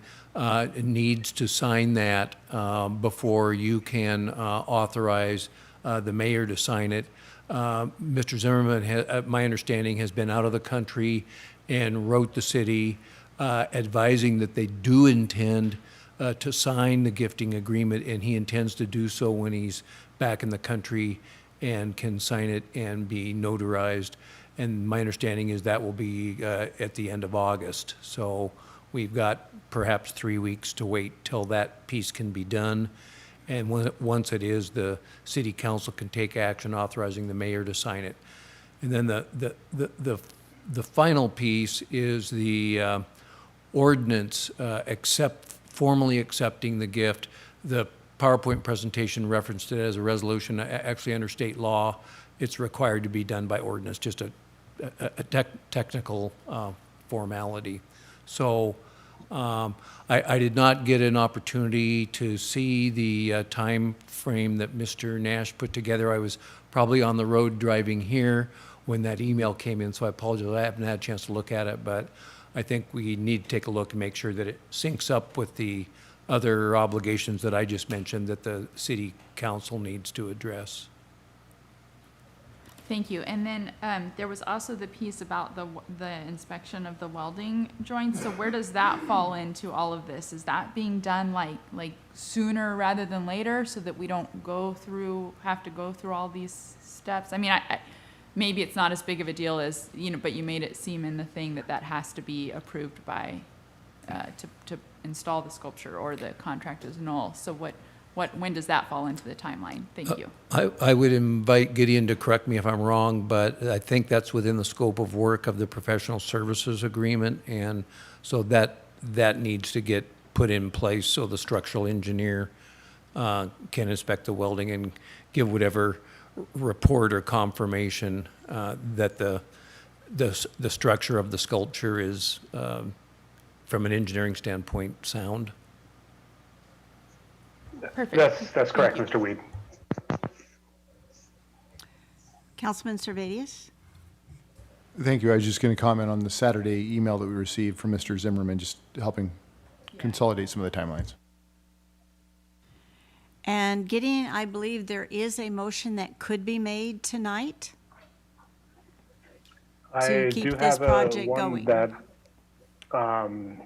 needs to sign that before you can authorize the mayor to sign it. Mr. Zimmerman, my understanding, has been out of the country and wrote the city advising that they do intend to sign the gifting agreement, and he intends to do so when he's back in the country and can sign it and be notarized. And my understanding is that will be at the end of August. So we've got perhaps 3 weeks to wait till that piece can be done. And once it is, the city council can take action authorizing the mayor to sign it. And then the final piece is the ordinance formally accepting the gift. The PowerPoint presentation referenced it as a resolution. Actually, under state law, it's required to be done by ordinance, just a technical formality. So I did not get an opportunity to see the time frame that Mr. Nash put together. I was probably on the road driving here when that email came in, so I apologize. I haven't had a chance to look at it, but I think we need to take a look and make sure that it syncs up with the other obligations that I just mentioned that the city council needs to address. Thank you. And then there was also the piece about the inspection of the welding joints. So where does that fall into all of this? Is that being done like sooner rather than later, so that we don't have to go through all these steps? I mean, maybe it's not as big of a deal as, but you made it seem in the thing that has to be approved by to install the sculpture, or the contract is null. So when does that fall into the timeline? Thank you. I would invite Gideon to correct me if I'm wrong, but I think that's within the scope of work of the professional services agreement, and so that needs to get put in place so the structural engineer can inspect the welding and give whatever report or confirmation that the structure of the sculpture is, from an engineering standpoint, sound. Perfect. That's correct, Mr. Weed. Councilman Servadius? Thank you. I was just going to comment on the Saturday email that we received from Mr. Zimmerman, just helping consolidate some of the timelines. And Gideon, I believe there is a motion that could be made tonight to I keep do this have a project one going. that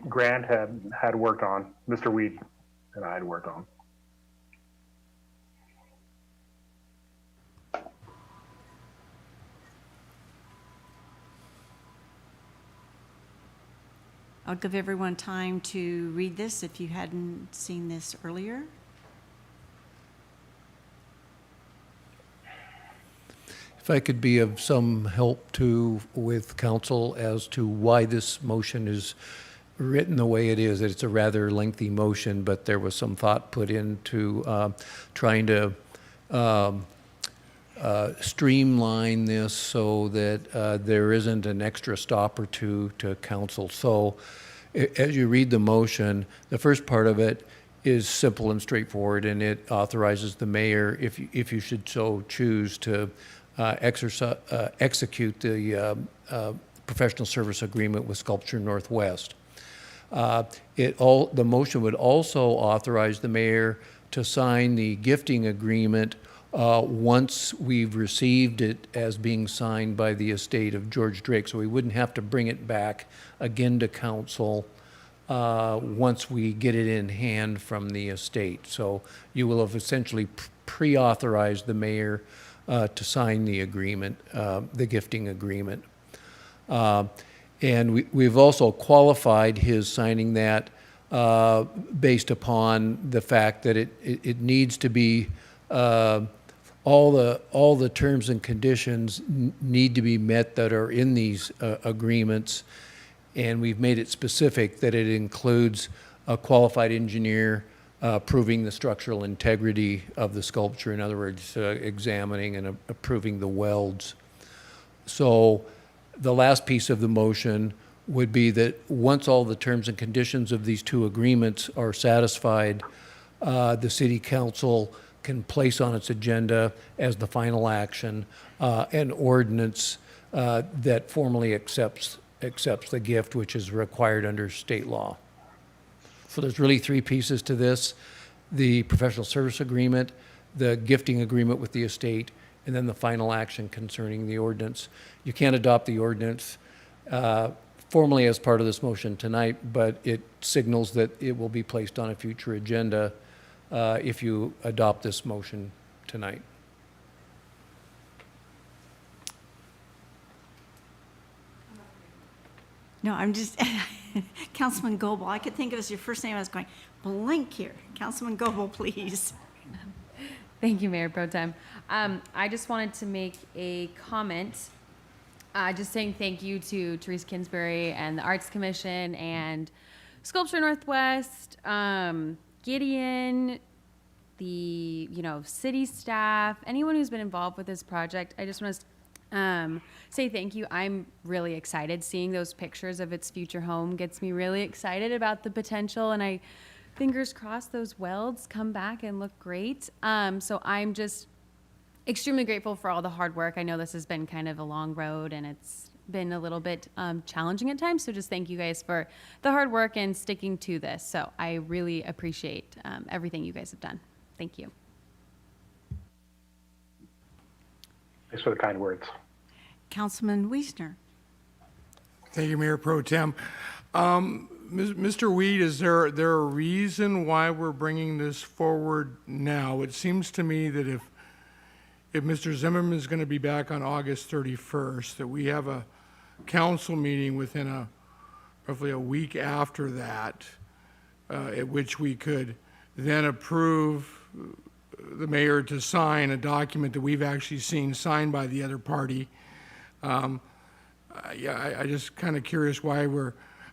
Grant had worked on, Mr. Weed and I had worked on. I'll give everyone time to read this if you hadn't seen this earlier. If I could be of some help with council as to why this motion is written the way it is. It's a rather lengthy motion, but there was some thought put into trying to streamline this so that there isn't an extra stop or two to council. So as you read the motion, the first part of it is simple and straightforward, and it authorizes the mayor, if you should so choose, to execute the professional service agreement with Sculpture Northwest. The motion would also authorize the mayor to sign the gifting agreement once we've received it as being signed by the estate of George Drake, so we wouldn't have to bring it back again to council once we get it in hand from the estate. So you will have essentially pre-authorized the mayor to sign the agreement, the gifting agreement. And we've also qualified his signing that based upon the fact that it needs to be all the terms and conditions need to be met that are in these agreements, and we've made it specific that it includes a qualified engineer proving the structural integrity of the sculpture. In other words, examining and approving the welds. So the last piece of the motion would be that once all the terms and conditions of these two agreements are satisfied, the city council can place on its agenda as the final action an ordinance that formally accepts the gift, which is required under state law. So there's really three pieces to this: the professional service agreement, the gifting agreement with the estate, and then the final action concerning the ordinance. You can't adopt the ordinance formally as part of this motion tonight, but it signals that it will be placed on a future agenda if you adopt this motion tonight. No, I'm just, Councilman Goebel, I could think it was your first name, I was going blank here. Councilman Goebel, please. Thank you, Mayor Pro Tem. I just wanted to make a comment, just saying thank you to Therese Kinsbury and the Arts Commission and Sculpture Northwest, Gideon, the city staff, anyone who's been involved with this project. I just want to say thank you. I'm really excited. Seeing those pictures of its future home gets me really excited about the potential, and I fingers crossed those welds come back and look great. So I'm just extremely grateful for all the hard work. I know this has been kind of a long road and it's been a little bit challenging at times. So just thank you guys for the hard work and sticking to this. So I really appreciate everything you guys have done. Thank you. Thanks for the kind words. Councilman Wiesner. Thank you, Mayor Pro Tem. Mr. Weed, is there a reason why we're bringing this forward now? It seems to me that if Mr. Zimmerman is going to be back on August 31st, that we have a council meeting within roughly a week after that, at which we could then approve the mayor to sign a document that we've actually seen signed by the other party. I just kind of curious why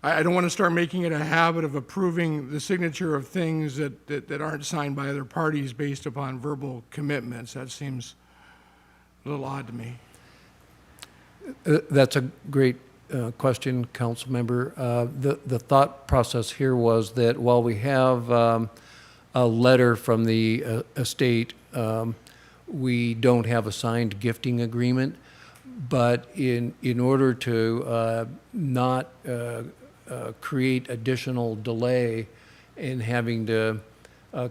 I don't want to start making it a habit of approving the signature of things that aren't signed by other parties based upon verbal commitments. That seems a little odd to me. That's a great question, council member. The thought process here was that while we have a letter from the estate, we don't have a signed gifting agreement. But in order to not create additional delay in having to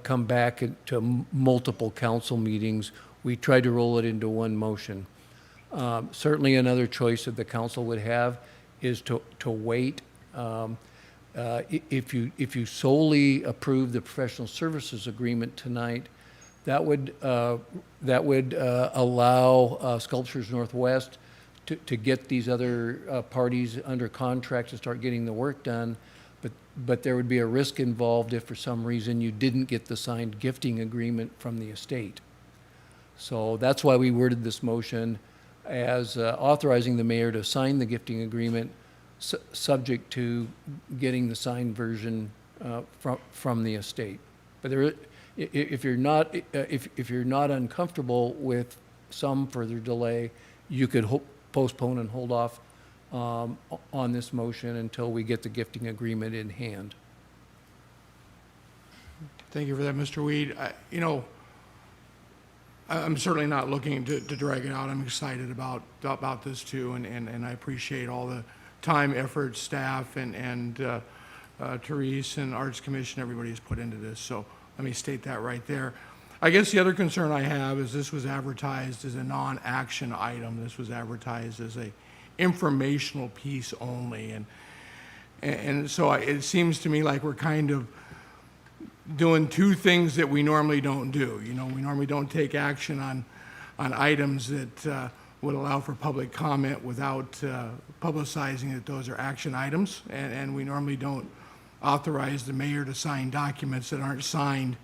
come back to multiple council meetings, we tried to roll it into one motion. Certainly another choice that the council would have is to wait. If you solely approve the professional services agreement tonight, that would allow Sculptures Northwest to get these other parties under contract to start getting the work done. But there would be a risk involved if for some reason you didn't get the signed gifting agreement from the estate. So that's why we worded this motion as authorizing the mayor to sign the gifting agreement subject to getting the signed version from the estate. But if you're not uncomfortable with some further delay, you could postpone and hold off on this motion until we get the gifting agreement in hand. Thank you for that, Mr. Weed. I'm certainly not looking to drag it out. I'm excited about this too, and I appreciate all the time, effort, staff, and Therese and Arts Commission, everybody has put into this. So let me state that right there. I guess the other concern I have is this was advertised as a non-action item. This was advertised as a informational piece only, and so it seems to me like we're kind of doing two things that we normally don't do. We normally don't take action on items that would allow for public comment without publicizing that those are action items, and we normally don't authorize the mayor to sign documents that aren't signed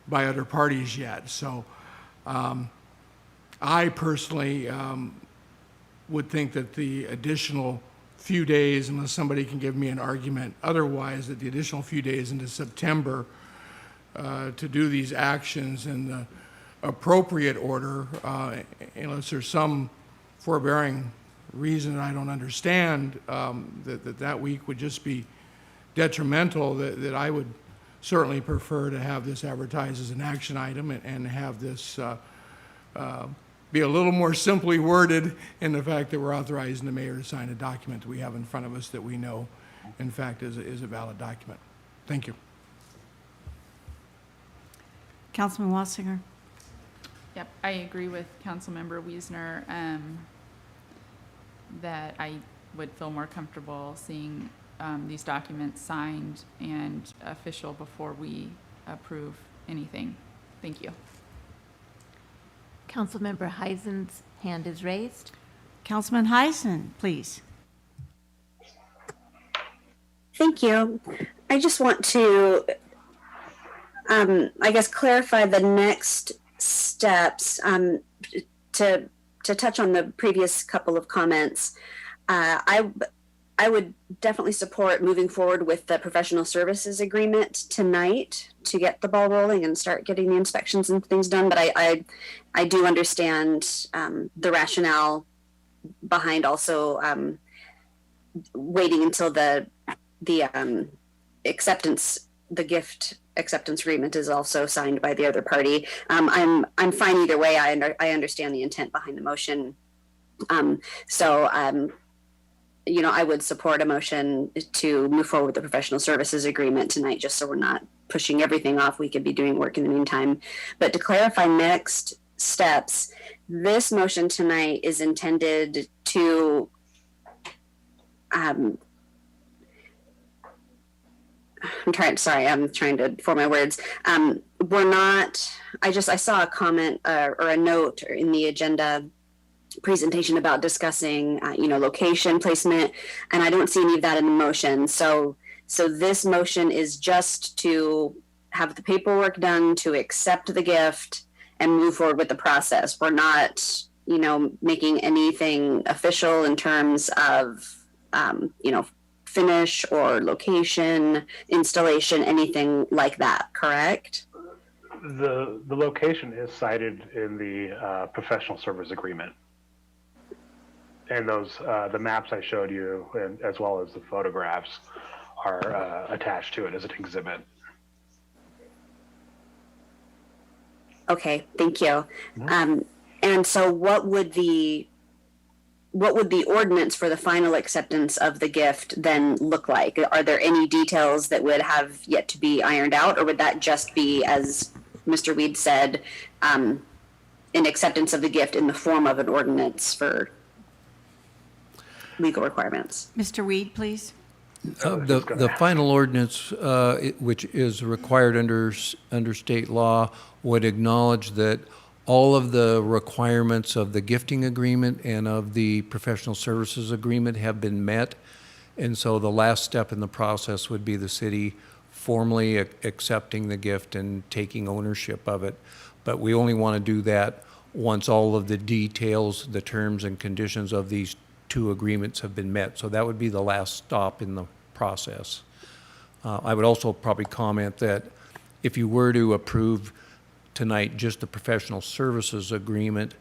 by other parties yet. So I personally would think that the additional few days, unless somebody can give me an argument otherwise, that the additional few days into September to do these actions in the appropriate order, unless there's some forbearing reason I don't understand, that week would just be detrimental, that I would certainly prefer to have this advertised as an action item and have this be a little more simply worded in the fact that we're authorizing the mayor to sign a document that we have in front of us that we know, in fact, is a valid document. Thank you. Councilman Wassinger. Yep, I agree with Councilmember Wiesner that I would feel more comfortable seeing these documents signed and official before we approve anything. Thank you. Councilmember Heisen's hand is raised. Councilman Heisen, please. Thank you. I just want to, I guess, clarify the next steps to touch on the previous couple of comments. I would definitely support moving forward with the professional services agreement tonight to get the ball rolling and start getting the inspections and things done. But I do understand the rationale behind also waiting until the gift acceptance agreement is also signed by the other party. I'm fine either way. I understand the intent behind the motion. I would support a motion to move forward with the professional services agreement tonight, just so we're not pushing everything off. We could be doing work in the meantime. But to clarify next steps, this motion tonight is intended to I'm trying to form my words. I saw a comment or a note in the agenda presentation about discussing, location placement, and I don't see any of that in the motion. So this motion is just to have the paperwork done to accept the gift and move forward with the process. We're not, making anything official in terms of, finish or location, installation, anything like that, correct? The location is cited in the professional service agreement. And those, the maps I showed you, and as well as the photographs, are attached to it as an exhibit. Okay, thank you. And so what would the what would the ordinance for the final acceptance of the gift then look like? Are there any details that would have yet to be ironed out, or would that just be, as Mr. Weed said, an acceptance of the gift in the form of an ordinance for legal requirements? Mr. Weed, please. The final ordinance, which is required under state law, would acknowledge that all of the requirements of the gifting agreement and of the professional services agreement have been met. And so the last step in the process would be the city formally accepting the gift and taking ownership of it. But we only want to do that once all of the details, the terms and conditions of these two agreements have been met. So that would be the last stop in the process. I would also probably comment that if you were to approve tonight just the professional services agreement,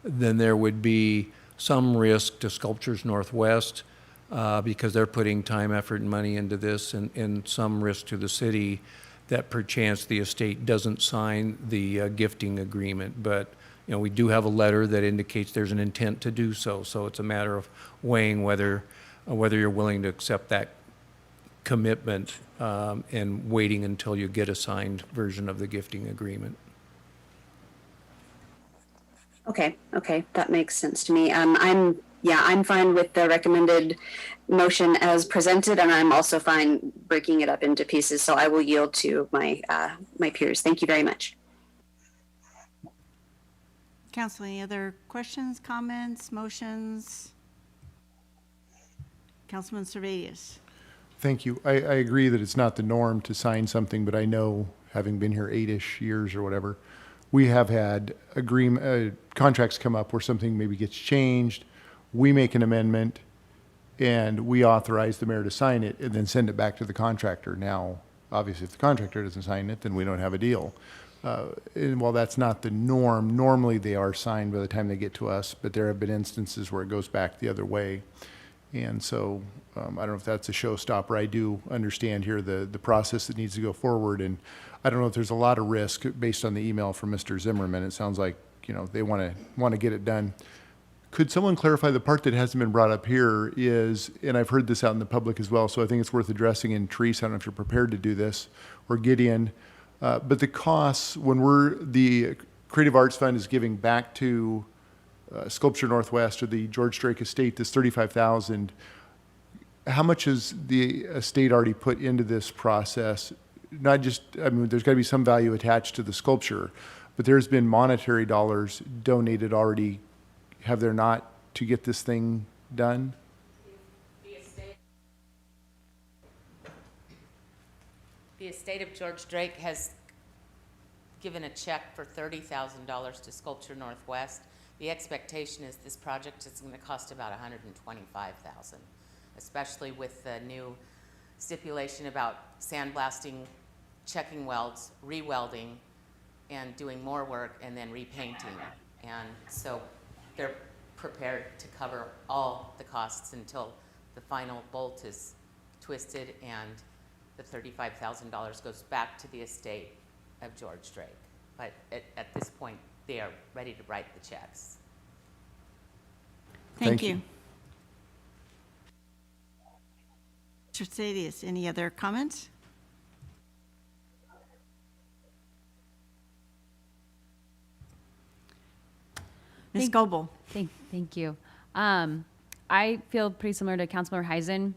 then there would be some risk to Sculptures Northwest because they're putting time, effort, and money into this, and some risk to the city that perchance the estate doesn't sign the gifting agreement. But you know, we do have a letter that indicates there's an intent to do so. So it's a matter of weighing whether you're willing to accept that commitment and waiting until you get a signed version of the gifting agreement. Okay, that makes sense to me. I'm fine with the recommended motion as presented, and I'm also fine breaking it up into pieces. So I will yield to my my peers. Thank you very much. Council, any other questions, comments, motions? Councilman Servatius. Thank you. I agree that it's not the norm to sign something, but I know, having been here 8-ish years or whatever, we have had contracts come up where something maybe gets changed, we make an amendment, and we authorize the mayor to sign it and then send it back to the contractor. Now, obviously, if the contractor doesn't sign it, then we don't have a deal. And while that's not the norm, normally they are signed by the time they get to us, but there have been instances where it goes back the other way. And so I don't know if that's a showstopper. I do understand here the process that needs to go forward, and I don't know if there's a lot of risk based on the email from Mr. Zimmerman. It sounds like, you know, they want to get it done. Could someone clarify the part that hasn't been brought up here is, and I've heard this out in the public as well, so I think it's worth addressing. And Therese, I don't know if you're prepared to do this, or Gideon, but the costs when the Creative Arts Fund is giving back to Sculpture Northwest or the George Drake Estate, this $35,000. How much has the estate already put into this process? Not just, I mean, there's got to be some value attached to the sculpture, but there's been monetary dollars donated already, have there not, to get this thing done? The estate of George Drake has given a check for $30,000 to Sculpture Northwest. The expectation is this project is going to cost about $125,000, especially with the new stipulation about sandblasting, checking welds, re-welding, and doing more work, and then repainting. And so they're prepared to cover all the costs until the final bolt is twisted and the $35,000 goes back to the estate of George Drake. But at this point, they are ready to write the checks. Thank you. Mr. Servatius, any other comments? Ms. Goebel. Thank you. I feel pretty similar to Councilmember Heisen.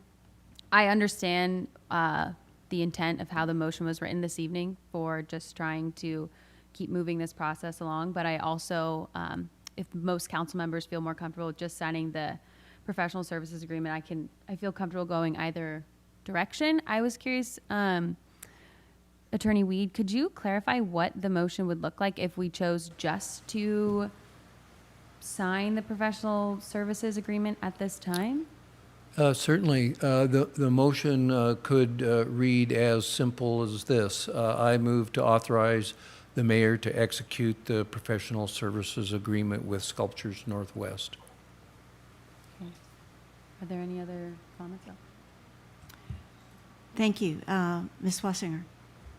I understand the intent of how the motion was written this evening for just trying to keep moving this process along, but I also, if most council members feel more comfortable with just signing the professional services agreement, I feel comfortable going either direction. I was curious, Attorney Weed, could you clarify what the motion would look like if we chose just to sign the professional services agreement at this time? Certainly. The motion could read as simple as this. I move to authorize the mayor to execute the professional services agreement with Sculptures Northwest. Okay. Are there any other comments? Thank you. Ms. Wassinger.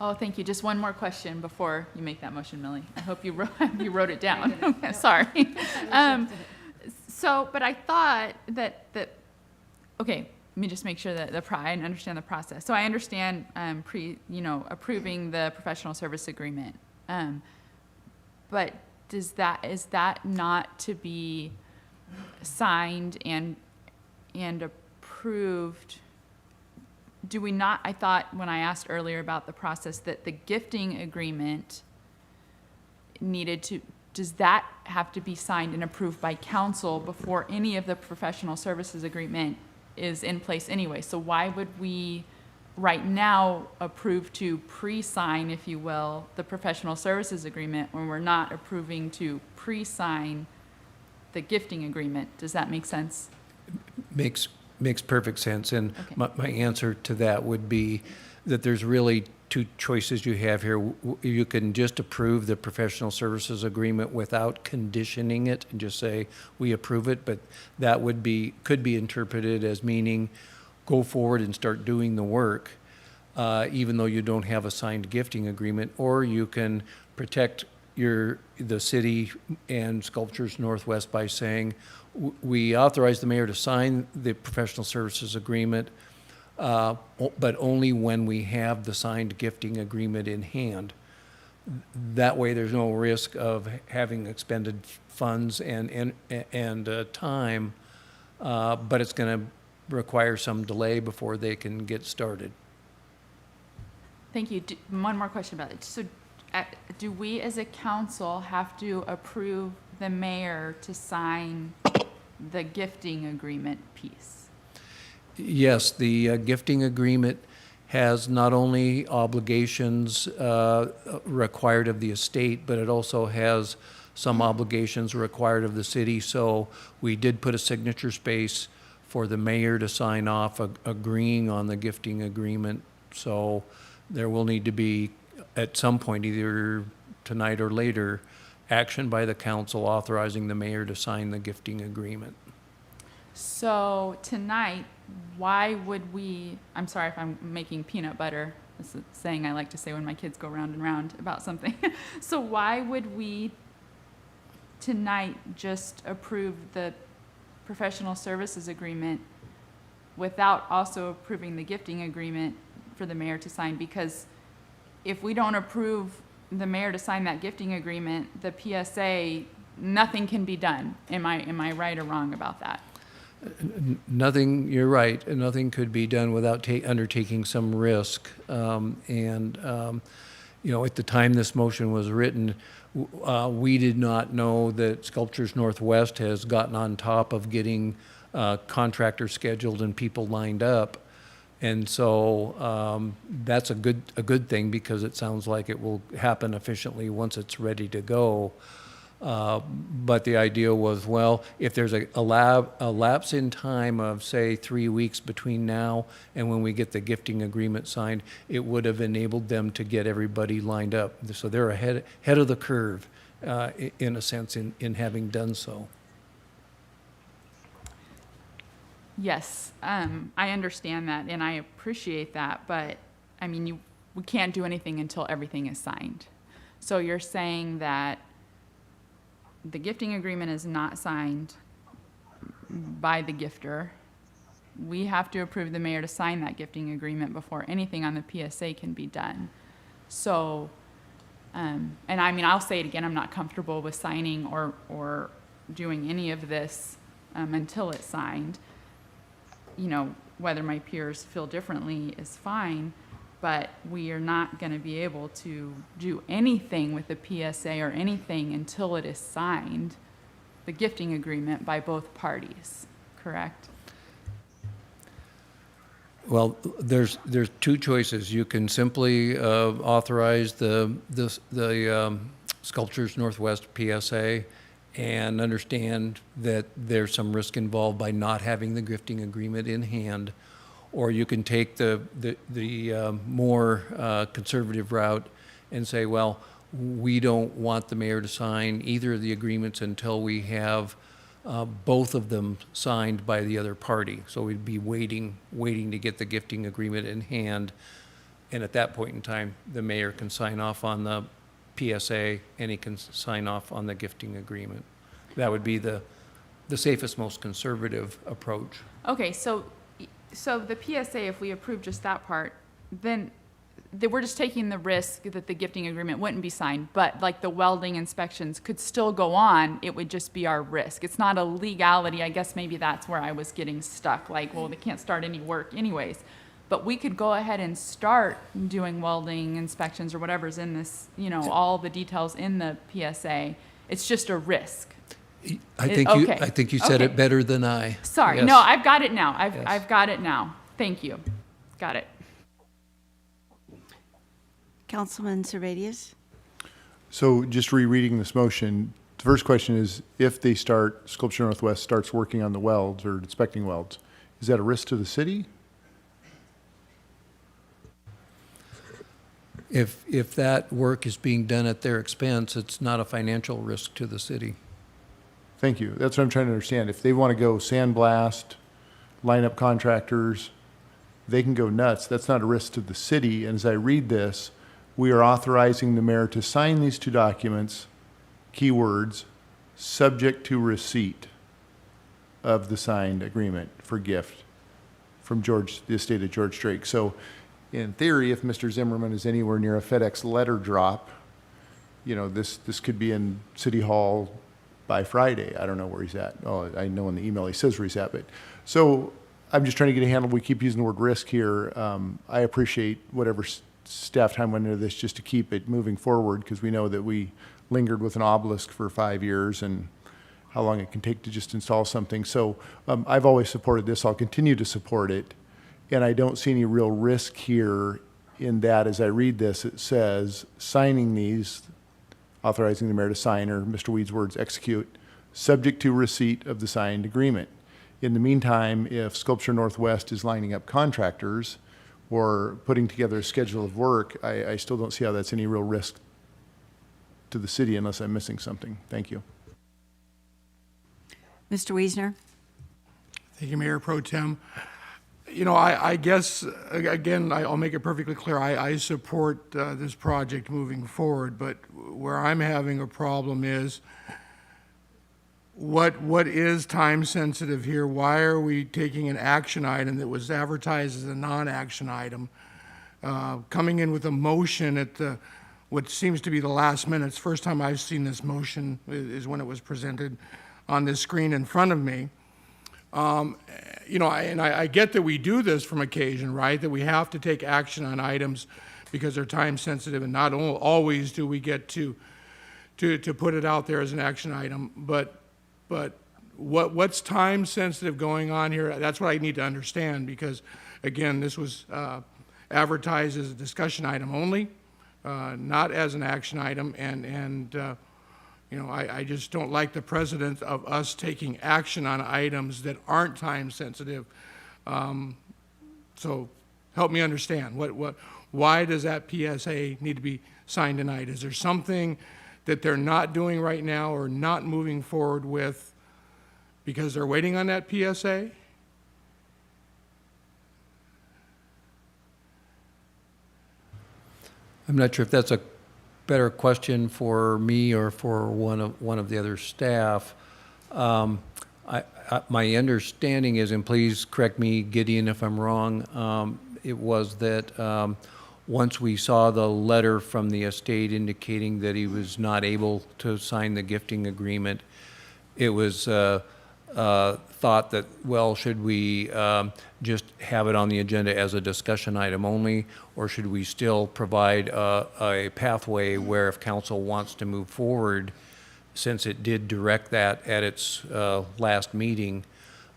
Oh, thank you. Just one more question before you make that motion, Millie. I hope you wrote it down. Sorry. So, but I thought that, okay, let me just make sure that I understand the process. So I understand, approving the professional service agreement. But is that not to be signed and approved? Do we not, I thought when I asked earlier about the process that the gifting agreement does that have to be signed and approved by council before any of the professional services agreement is in place anyway? So why would we right now approve to pre-sign, if you will, the professional services agreement when we're not approving to pre-sign the gifting agreement? Does that make sense? Makes perfect sense. And Okay. my answer to that would be that there's really two choices you have here. You can just approve the professional services agreement without conditioning it and just say, we approve it, but that could be interpreted as meaning go forward and start doing the work, even though you don't have a signed gifting agreement. Or you can protect the city and Sculptures Northwest by saying, we authorize the mayor to sign the professional services agreement, but only when we have the signed gifting agreement in hand. That way, there's no risk of having expended funds and time, but it's going to require some delay before they can get started. Thank you. One more question about it. So do we as a council have to approve the mayor to sign the gifting agreement piece? Yes, the gifting agreement has not only obligations required of the estate, but it also has some obligations required of the city. So we did put a signature space for the mayor to sign off agreeing on the gifting agreement. So there will need to be, at some point, either tonight or later, action by the council authorizing the mayor to sign the gifting agreement. So tonight, why would we, I'm sorry if I'm making peanut butter, this is a saying I like to say when my kids go round and round about something. So why would we tonight just approve the professional services agreement without also approving the gifting agreement for the mayor to sign? Because if we don't approve the mayor to sign that gifting agreement, the PSA, nothing can be done. Am I right or wrong about that? Nothing, you're right, nothing could be done without undertaking some risk. At the time this motion was written, we did not know that Sculptures Northwest has gotten on top of getting contractors scheduled and people lined up. And so that's a good thing, because it sounds like it will happen efficiently once it's ready to go. But the idea was, well, if there's a lapse in time of, say, 3 weeks between now and when we get the gifting agreement signed, it would have enabled them to get everybody lined up. So they're ahead of the curve, in a sense, in having done so. Yes, I understand that and I appreciate that, but I mean, we can't do anything until everything is signed. So you're saying that the gifting agreement is not signed by the gifter. We have to approve the mayor to sign that gifting agreement before anything on the PSA can be done. So, and I mean, I'll say it again, I'm not comfortable with signing or doing any of this until it's signed. Whether my peers feel differently is fine, but we are not going to be able to do anything with the PSA or anything until it is signed, the gifting agreement, by both parties, correct? Well, there's two choices. You can simply authorize the Sculptures Northwest PSA and understand that there's some risk involved by not having the gifting agreement in hand, or you can take the more conservative route and say, well, we don't want the mayor to sign either of the agreements until we have both of them signed by the other party. So we'd be waiting to get the gifting agreement in hand, and at that point in time, the mayor can sign off on the PSA and he can sign off on the gifting agreement. That would be the the safest, most conservative approach. Okay, so the PSA, if we approve just that part, then we're just taking the risk that the gifting agreement wouldn't be signed, but like the welding inspections could still go on, it would just be our risk. It's not a legality, I guess maybe that's where I was getting stuck, like, well, they can't start any work anyways. But we could go ahead and start doing welding inspections or whatever's in this, you know, all the details in the PSA. It's just a risk. I think you said it better than I. Sorry, Yes. no, I've got it now. Yes. I've got it now. Thank you. Got it. Councilman Servadius? So just rereading this motion, the first question is, if they start, Sculpture Northwest starts working on the welds or inspecting welds, is that a risk to the city? If that work is being done at their expense, it's not a financial risk to the city. Thank you. That's what I'm trying to understand. If they want to go sandblast, line up contractors, they can go nuts. That's not a risk to the city. And as I read this, we are authorizing the mayor to sign these two documents, keywords, subject to receipt of the signed agreement for gift from the estate of George Drake. So in theory, if Mr. Zimmerman is anywhere near a FedEx letter drop, you know, this could be in City Hall by Friday. I don't know where he's at. Oh, I know in the email he says where he's at. But so I'm just trying to get a handle. We keep using the word risk here. I appreciate whatever staff time went into this just to keep it moving forward, because we know that we lingered with an obelisk for 5 years and how long it can take to just install something. So I've always supported this. I'll continue to support it. And I don't see any real risk here in that. As I read this, it says signing these, authorizing the mayor to sign, or Mr. Weed's words, execute, subject to receipt of the signed agreement. In the meantime, if Sculpture Northwest is lining up contractors or putting together a schedule of work, I still don't see how that's any real risk to the city unless I'm missing something. Thank you. Mr. Wiesner? Thank you, Mayor Pro Tem. You know, I guess, again, I'll make it perfectly clear, I support this project moving forward, but where I'm having a problem is what is time sensitive here? Why are we taking an action item that was advertised as a non-action item, coming in with a motion at what seems to be the last minute? It's the first time I've seen this motion is when it was presented on this screen in front of me. You know, I get that we do this from occasion, right? That we have to take action on items because they're time sensitive, and not always do we get to put it out there as an action item. But what's time sensitive going on here? That's what I need to understand, because again, this was advertised as a discussion item only, not as an action item, and you know, I just don't like the precedent of us taking action on items that aren't time sensitive. So help me understand, why does that PSA need to be signed tonight? Is there something that they're not doing right now or not moving forward with because they're waiting on that PSA? I'm not sure if that's a better question for me or for one of the other staff. My understanding is, and please correct me, Gideon, if I'm wrong, it was that once we saw the letter from the estate indicating that he was not able to sign the gifting agreement, it was thought that, well, should we just have it on the agenda as a discussion item only, or should we still provide a pathway where if council wants to move forward, since it did direct that at its last meeting,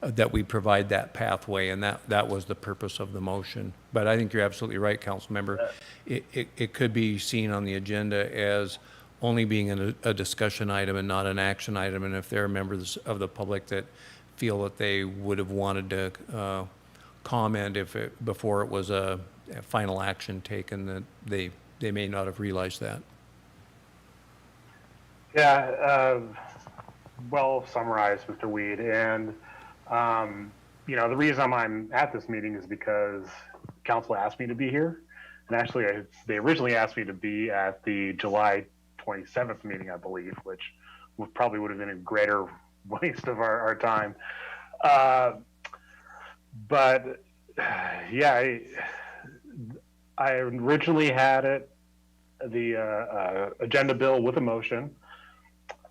that we provide that pathway, and that was the purpose of the motion. But I think you're absolutely right, Councilmember. It could be seen on the agenda as only being a discussion item and not an action item, and if there are members of the public that feel that they would have wanted to comment before it was a final action taken, that they may not have realized that. Yeah, well summarized, Mr. Weed. And, you know, the reason I'm at this meeting is because council asked me to be here. And actually, they originally asked me to be at the July 27th meeting, I believe, which probably would have been a greater waste of our time. But yeah, I originally had the agenda bill with a motion,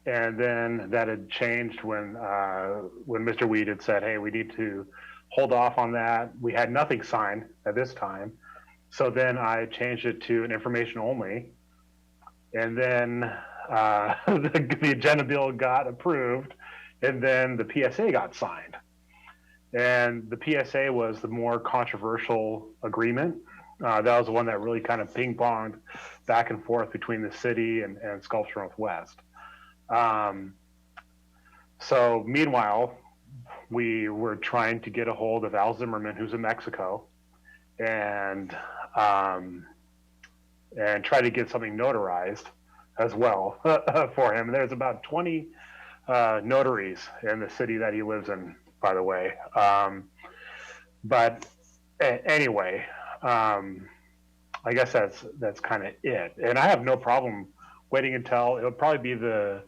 and then that had changed when Mr. Weed had said, "Hey, we need to hold off on that." We had nothing signed at this time, so then I changed it to an information only, and then the agenda bill got approved, and then the PSA got signed. And the PSA was the more controversial agreement. That was the one that really kind of ping-ponged back and forth between the city and Sculpture Northwest. So meanwhile, we were trying to get a hold of Al Zimmerman, who's in Mexico, and try to get something notarized as well for him. And there's about 20 notaries in the city that he lives in, by the way. But anyway, I guess that's kind of it. And I have no problem waiting until it'll probably be the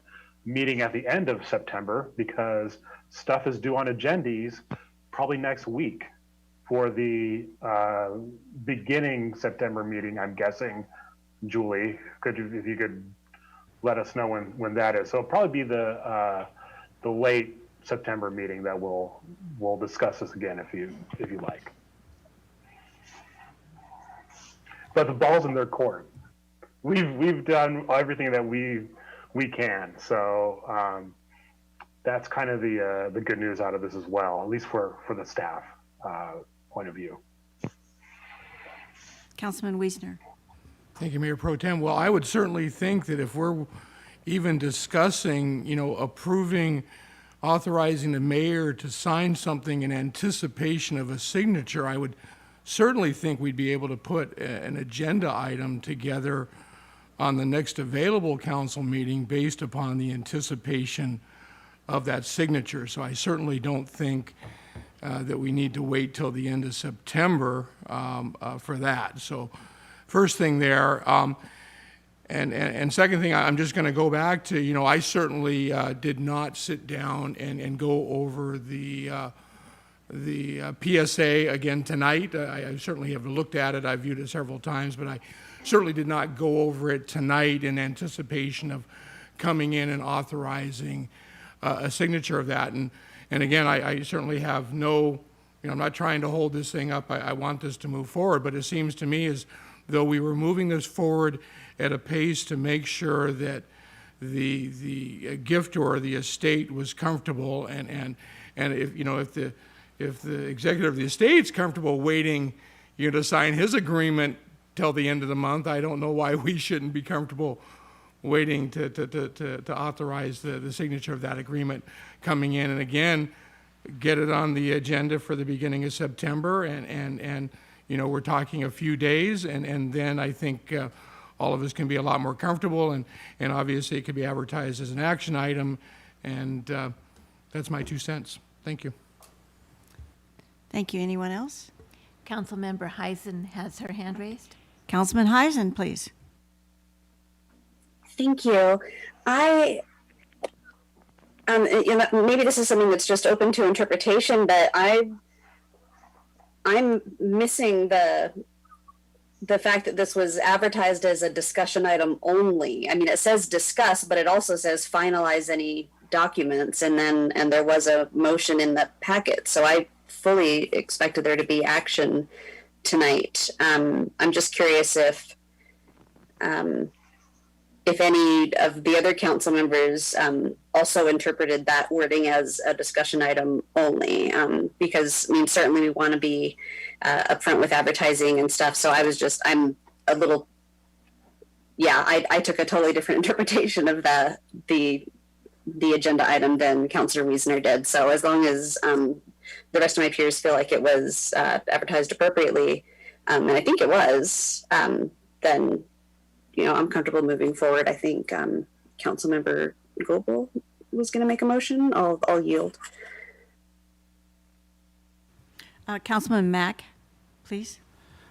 meeting at the end of September, because stuff is due on agendas probably next week for the beginning September meeting, I'm guessing. Julie, if you could let us know when that is. So it'll probably be the late September meeting that we'll discuss this again if you like. But the ball's in their court. We've done everything that we can. So that's kind of the good news out of this as well, at least for the staff point of view. Councilman Wiesner. Thank you, Mayor Pro Tem. Well, I would certainly think that if we're even discussing, approving, authorizing the mayor to sign something in anticipation of a signature, I would certainly think we'd be able to put an agenda item together on the next available council meeting based upon the anticipation of that signature. So I certainly don't think that we need to wait till the end of September for that. So first thing there. And second thing, I'm just going to go back to, I certainly did not sit down and go over the PSA again tonight. I certainly have looked at it. I've viewed it several times, but I certainly did not go over it tonight in anticipation of coming in and authorizing a signature of that. And again, I certainly have no, I'm not trying to hold this thing up. I want this to move forward, but it seems to me as though we were moving this forward at a pace to make sure that the giftor or the estate was comfortable, and if the executive of the estate's comfortable waiting, to sign his agreement till the end of the month, I don't know why we shouldn't be comfortable waiting to authorize the signature of that agreement coming in, and again, get it on the agenda for the beginning of September, and we're talking a few days, and then I think all of us can be a lot more comfortable, and obviously it could be advertised as an action item, and that's my 2 cents. Thank you. Thank you. Anyone else? Councilmember Heisen has her hand raised. Councilman Heisen, please. Thank you. Maybe this is something that's just open to interpretation, but I'm missing the fact that this was advertised as a discussion item only. I mean, it says discuss, but it also says finalize any documents, and there was a motion in the packet. So I fully expected there to be action tonight. I'm just curious if any of the other council members also interpreted that wording as a discussion item only, because certainly we want to be upfront with advertising and stuff. So I took a totally different interpretation of the agenda item than Councilor Wiesner did. So as long as the rest of my peers feel like it was advertised appropriately, and I think it was, then I'm comfortable moving forward. I think Councilmember Goebel was going to make a motion. I'll yield. Councilman Mack, please.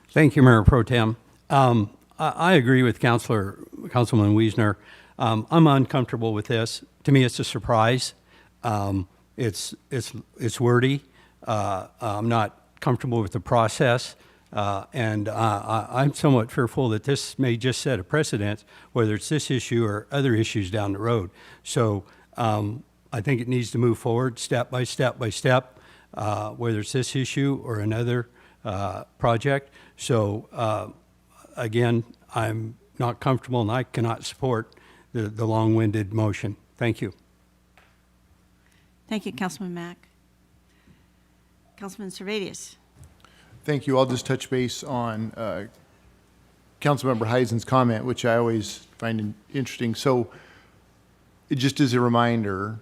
Thank you, Mayor Pro Tem. I agree with Councilman Wiesner. I'm uncomfortable with this. To me, it's a surprise. It's wordy. I'm not comfortable with the process. And I'm somewhat fearful that this may just set a precedent, whether it's this issue or other issues down the road. So I think it needs to move forward step by step by step, whether it's this issue or another project. So again, I'm not comfortable and I cannot support the long-winded motion. Thank you. Thank you, Councilman Mack. Councilman Servadius. Thank you. I'll just touch base on Councilmember Heisen's comment, which I always find interesting. So just as a reminder,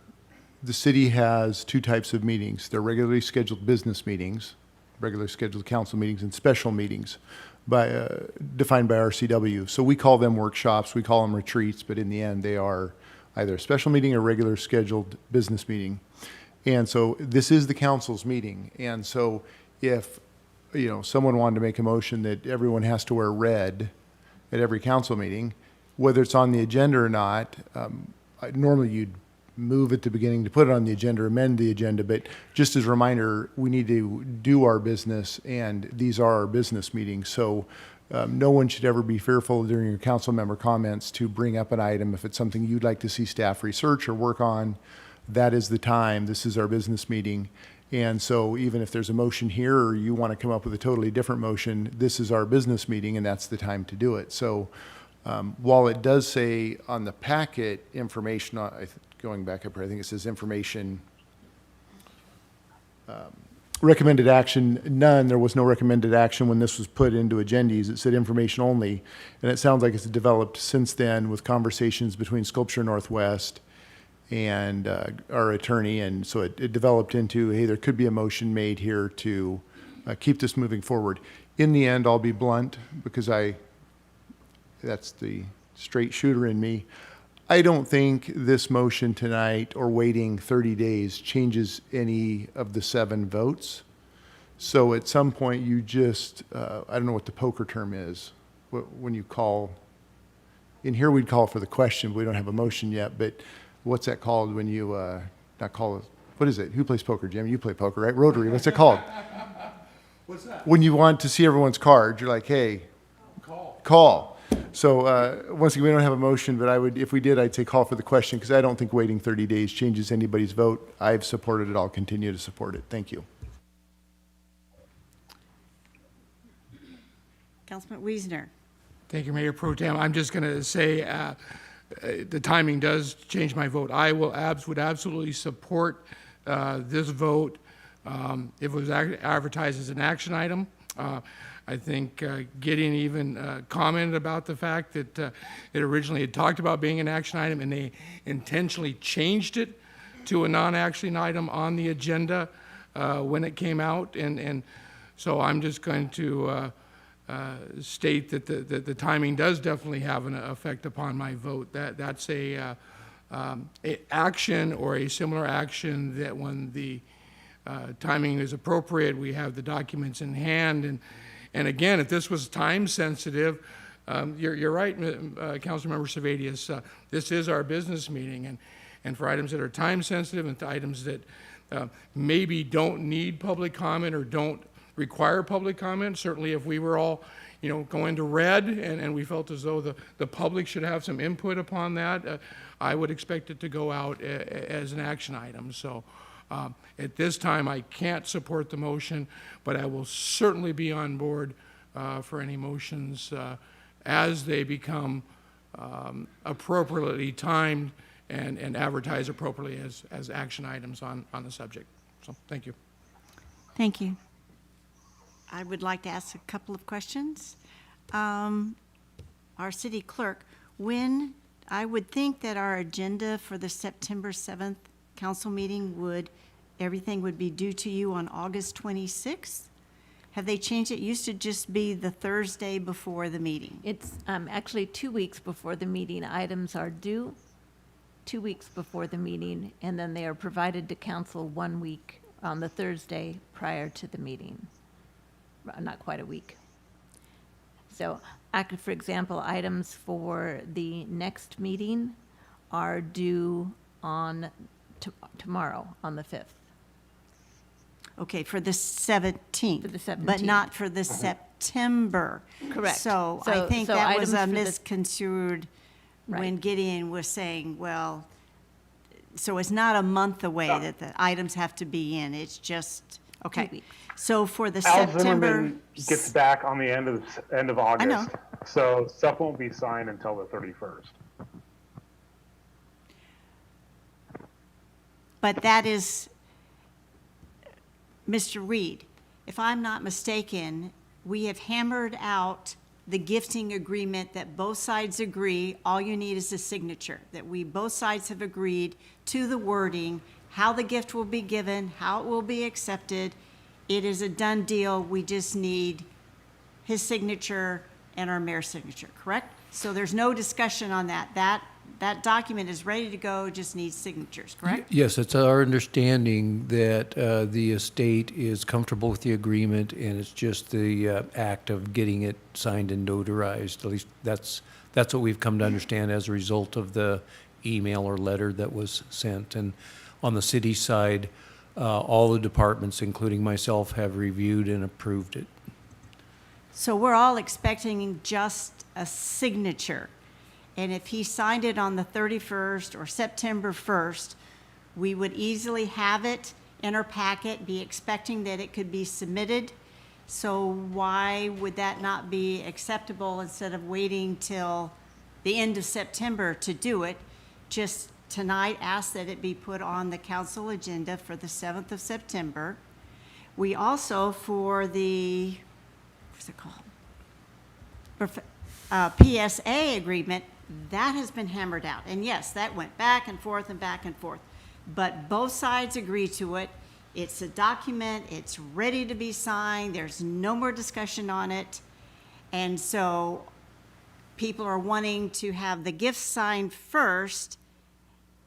the city has two types of meetings. They're regularly scheduled business meetings, regularly scheduled council meetings, and special meetings defined by RCW. So we call them workshops, we call them retreats, but in the end, they are either a special meeting or regular scheduled business meeting. And so this is the council's meeting. And so if someone wanted to make a motion that everyone has to wear red at every council meeting, whether it's on the agenda or not, normally you'd move at the beginning to put it on the agenda, amend the agenda, but just as a reminder, we need to do our business, and these are our business meetings. So no one should ever be fearful during your council member comments to bring up an item. If it's something you'd like to see staff research or work on, that is the time. This is our business meeting. And so even if there's a motion here or you want to come up with a totally different motion, this is our business meeting and that's the time to do it. So while it does say on the packet information, going back up here, I think it says information, recommended action, none. There was no recommended action when this was put into agendas. It said information only. And it sounds like it's developed since then with conversations between Sculpture Northwest and our attorney, and so it developed into, hey, there could be a motion made here to keep this moving forward. In the end, I'll be blunt because that's the straight shooter in me. I don't think this motion tonight or waiting 30 days changes any of the 7 votes. So at some point you just, I don't know what the poker term is, when you call, in here we'd call for the question, but we don't have a motion yet, but what's that called when you, not call it, what is it? Who plays poker, Jim? You play poker, right? Rotary, what's it called? What's that? When you want to see everyone's cards, you're like, hey, call. So once again, we don't have a motion, but I would, if we did, I'd say call for the question because I don't think waiting 30 days changes anybody's vote. I've supported it. I'll continue to support it. Thank you. Councilman Wiesner. Thank you, Mayor Pro Tem. I'm just going to say the timing does change my vote. I would absolutely support this vote if it was advertised as an action item. I think getting even commented about the fact that it originally had talked about being an action item and they intentionally changed it to a non-action item on the agenda when it came out. And so I'm just going to state that the timing does definitely have an effect upon my vote. That's a action or a similar action that when the timing is appropriate, we have the documents in hand. And again, if this was time sensitive, you're right, Councilmember Servadius, this is our business meeting. And for items that are time sensitive and items that maybe don't need public comment or don't require public comment, certainly if we were all going to red and we felt as though the public should have some input upon that, I would expect it to go out as an action item. So at this time, I can't support the motion, but I will certainly be on board for any motions as they become appropriately timed and advertised appropriately as action items on the subject. So thank you. Thank you. I would like to ask a couple of questions. Our city clerk, I would think that our agenda for the September 7th council meeting everything would be due to you on August 26th? Have they changed it? It used to just be the Thursday before the meeting. It's actually 2 weeks before the meeting. Items are due 2 weeks before the meeting, and then they are provided to council 1 week on the Thursday prior to the meeting. Not quite a week. So, for example, items for the next meeting are due on tomorrow on the 5th. Okay, for the 17th. For the But 17th. not for the September. Correct. So I So- think so that was items for the- misconstrued when Right. Gideon was saying, well, so it's not a month away that the items have to be in, it's just, okay. weeks. So for the Al September, Zimmerman gets back on the end of August. know. So stuff won't be signed until the 31st. but that is, Mr. Reed, if I'm not mistaken, we have hammered out the gifting agreement that both sides agree, all you need is a signature, that both sides have agreed to the wording, how the gift will be given, how it will be accepted. It is a done deal, we just need his signature and our mayor's signature, correct? So there's no discussion on that. That document is ready to go, just needs signatures, correct? Yes, it's our understanding that the estate is comfortable with the agreement, and it's just the act of getting it signed and notarized. At least that's what we've come to understand as a result of the email or letter that was sent. And on the city side, all the departments, including myself, have reviewed and approved it. So we're all expecting just a signature. And if he signed it on the 31st or September 1st, we would easily have it in our packet, be expecting that it could be submitted. So why would that not be acceptable instead of waiting till the end of September to do it? Just tonight ask that it be put on the council agenda for the 7th of September. We also, for the, what's it called? PSA agreement, that has been hammered out. And yes, that went back and forth and back and forth. But both sides agree to it. It's a document, it's ready to be signed, there's no more discussion on it. And so people are wanting to have the gift signed first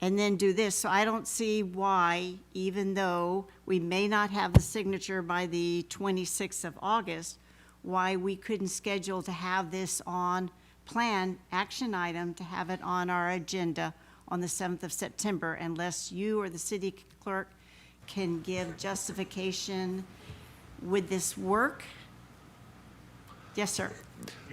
and then do this. So I don't see why, even though we may not have the signature by the 26th of August, why we couldn't schedule to have this on plan action item, to have it on our agenda on the 7th of September, unless you or the city clerk can give justification. Would this work? Yes, sir.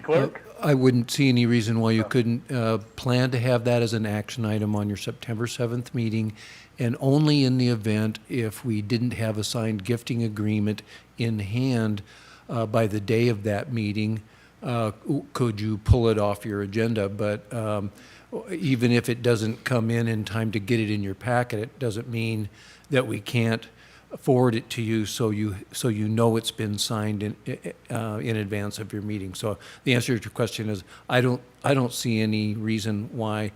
Clerk? I wouldn't see any reason why you couldn't plan to have that as an action item on your September 7th meeting, and only in the event if we didn't have a signed gifting agreement in hand by the day of that meeting, could you pull it off your agenda. But even if it doesn't come in time to get it in your packet, it doesn't mean that we can't forward it to you so you know it's been signed in advance of your meeting. So the answer to your question is I don't see any reason why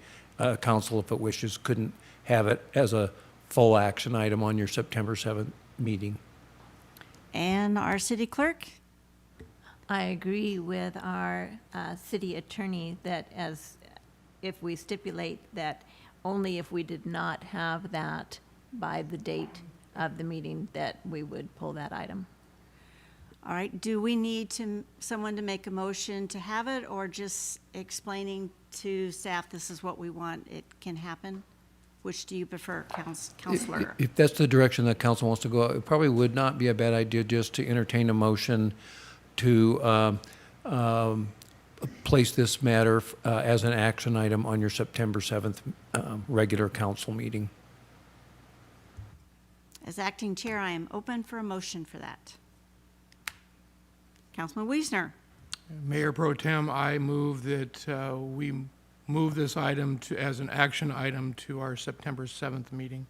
council, if it wishes, couldn't have it as a full action item on your September 7th meeting. And our city clerk? I agree with our city attorney that if we stipulate that only if we did not have that by the date of the meeting, that we would pull that item. All right, do we need someone to make a motion to have it, or just explaining to staff this is what we want, it can happen? Which do you prefer, Counselor? If that's the direction that council wants to go, it probably would not be a bad idea just to entertain a motion to place this matter as an action item on your September 7th regular council meeting. As acting chair, I am open for a motion for that. Councilman Wiesner. Mayor Pro Tem, I move that we move this item as an action item to our September 7th meeting.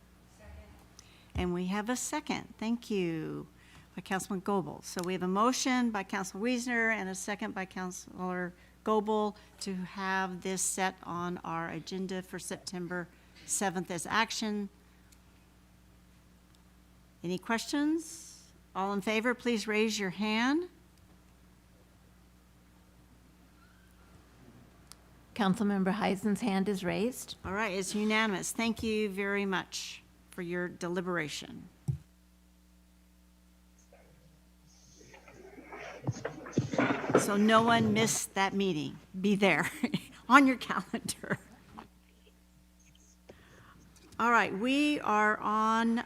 And we have a second. Thank you, by Councilman Goebel. So we have a motion by Councilman Wiesner and a second by Councilor Goebel to have this set on our agenda for September 7th as action. Any questions? All in favor, please raise your hand. Councilmember Heisen's hand is raised. All right, it's unanimous. Thank you very much for your deliberation. So no one missed that meeting. Be there on your calendar. All right, we are on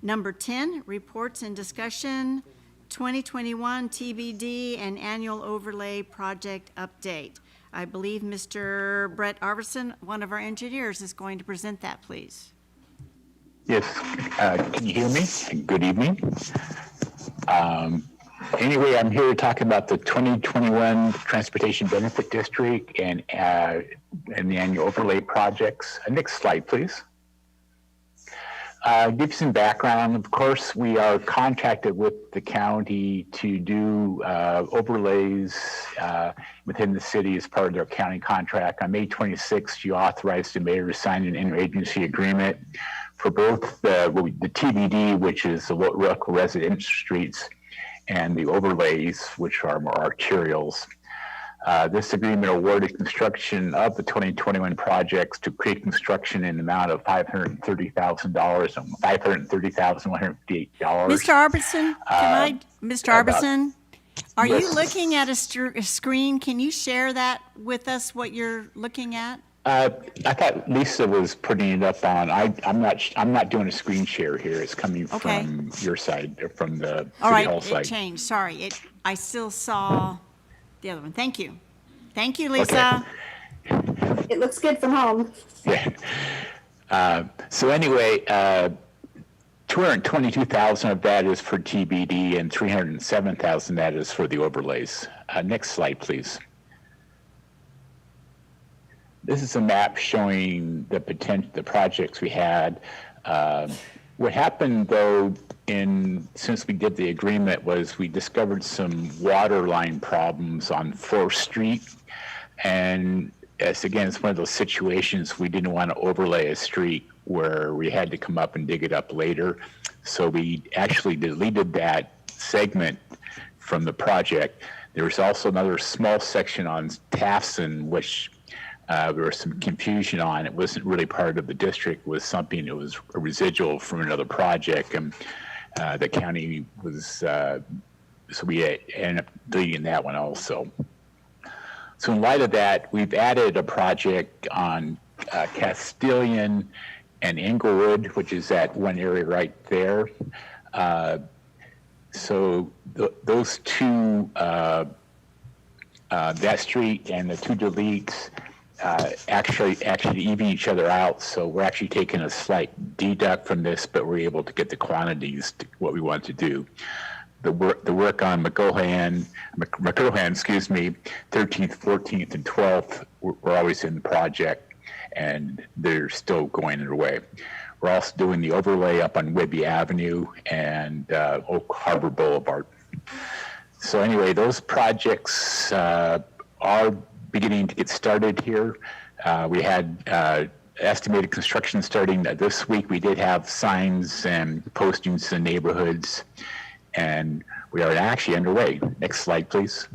number 10, reports and discussion, 2021 TBD and annual overlay project update. I believe Mr. Brett Arvidsson, one of our engineers, is going to present that, please. Yes, can you hear me? Good evening. Anyway, I'm here to talk about the 2021 Transportation Benefit District and the annual overlay projects. Next slide, please. Give you some background. Of course, we are contracted with the county to do overlays within the city as part of their county contract. On May 26th, you authorized the mayor to sign an interagency agreement for both the TBD, which is the local residential streets, and the overlays, which are more arterials. This agreement awarded construction of the 2021 projects to Creek Construction in the amount of $530,000 and $530,158. Mr. Arvidsson, Mr. Arvidsson, are Yes. you looking at a screen? Can you share that with us, what you're looking at? I thought Lisa was putting it up on. I'm not doing a screen share here. It's coming Okay. from your side, or from the All City right, Hall it side. changed, sorry. I still saw the other one. Thank you. Thank you, Lisa. It looks good from home. Yeah. So anyway, 222,000 of that is for TBD, and 307,000 that is for the overlays. Next slide, please. This is a map showing the projects we had. What happened though, since we did the agreement, was we discovered some water line problems on 4th Street. And it's one of those situations we didn't want to overlay a street where we had to come up and dig it up later. So we actually deleted that segment from the project. There was also another small section on Tafson, which there was some confusion on. It wasn't really part of the district. It was something that was a residual from another project, and the county was, so we ended up deleting that one also. So in light of that, we've added a project on Castilian and Inglewood, which is that one area right there. So those two, that street and the two deletes, actually even each other out. So we're actually taking a slight deduct from this, but we're able to get the quantities to what we want to do. The work on McGohan, 13th, 14th, and 12th, we're always in the project, and they're still going underway. We're also doing the overlay up on Whidbey Avenue and Oak Harbor Boulevard. So anyway, those projects are beginning to get started here. We had estimated construction starting this week. We did have signs and postings in neighborhoods, and we are actually underway. Next slide, please.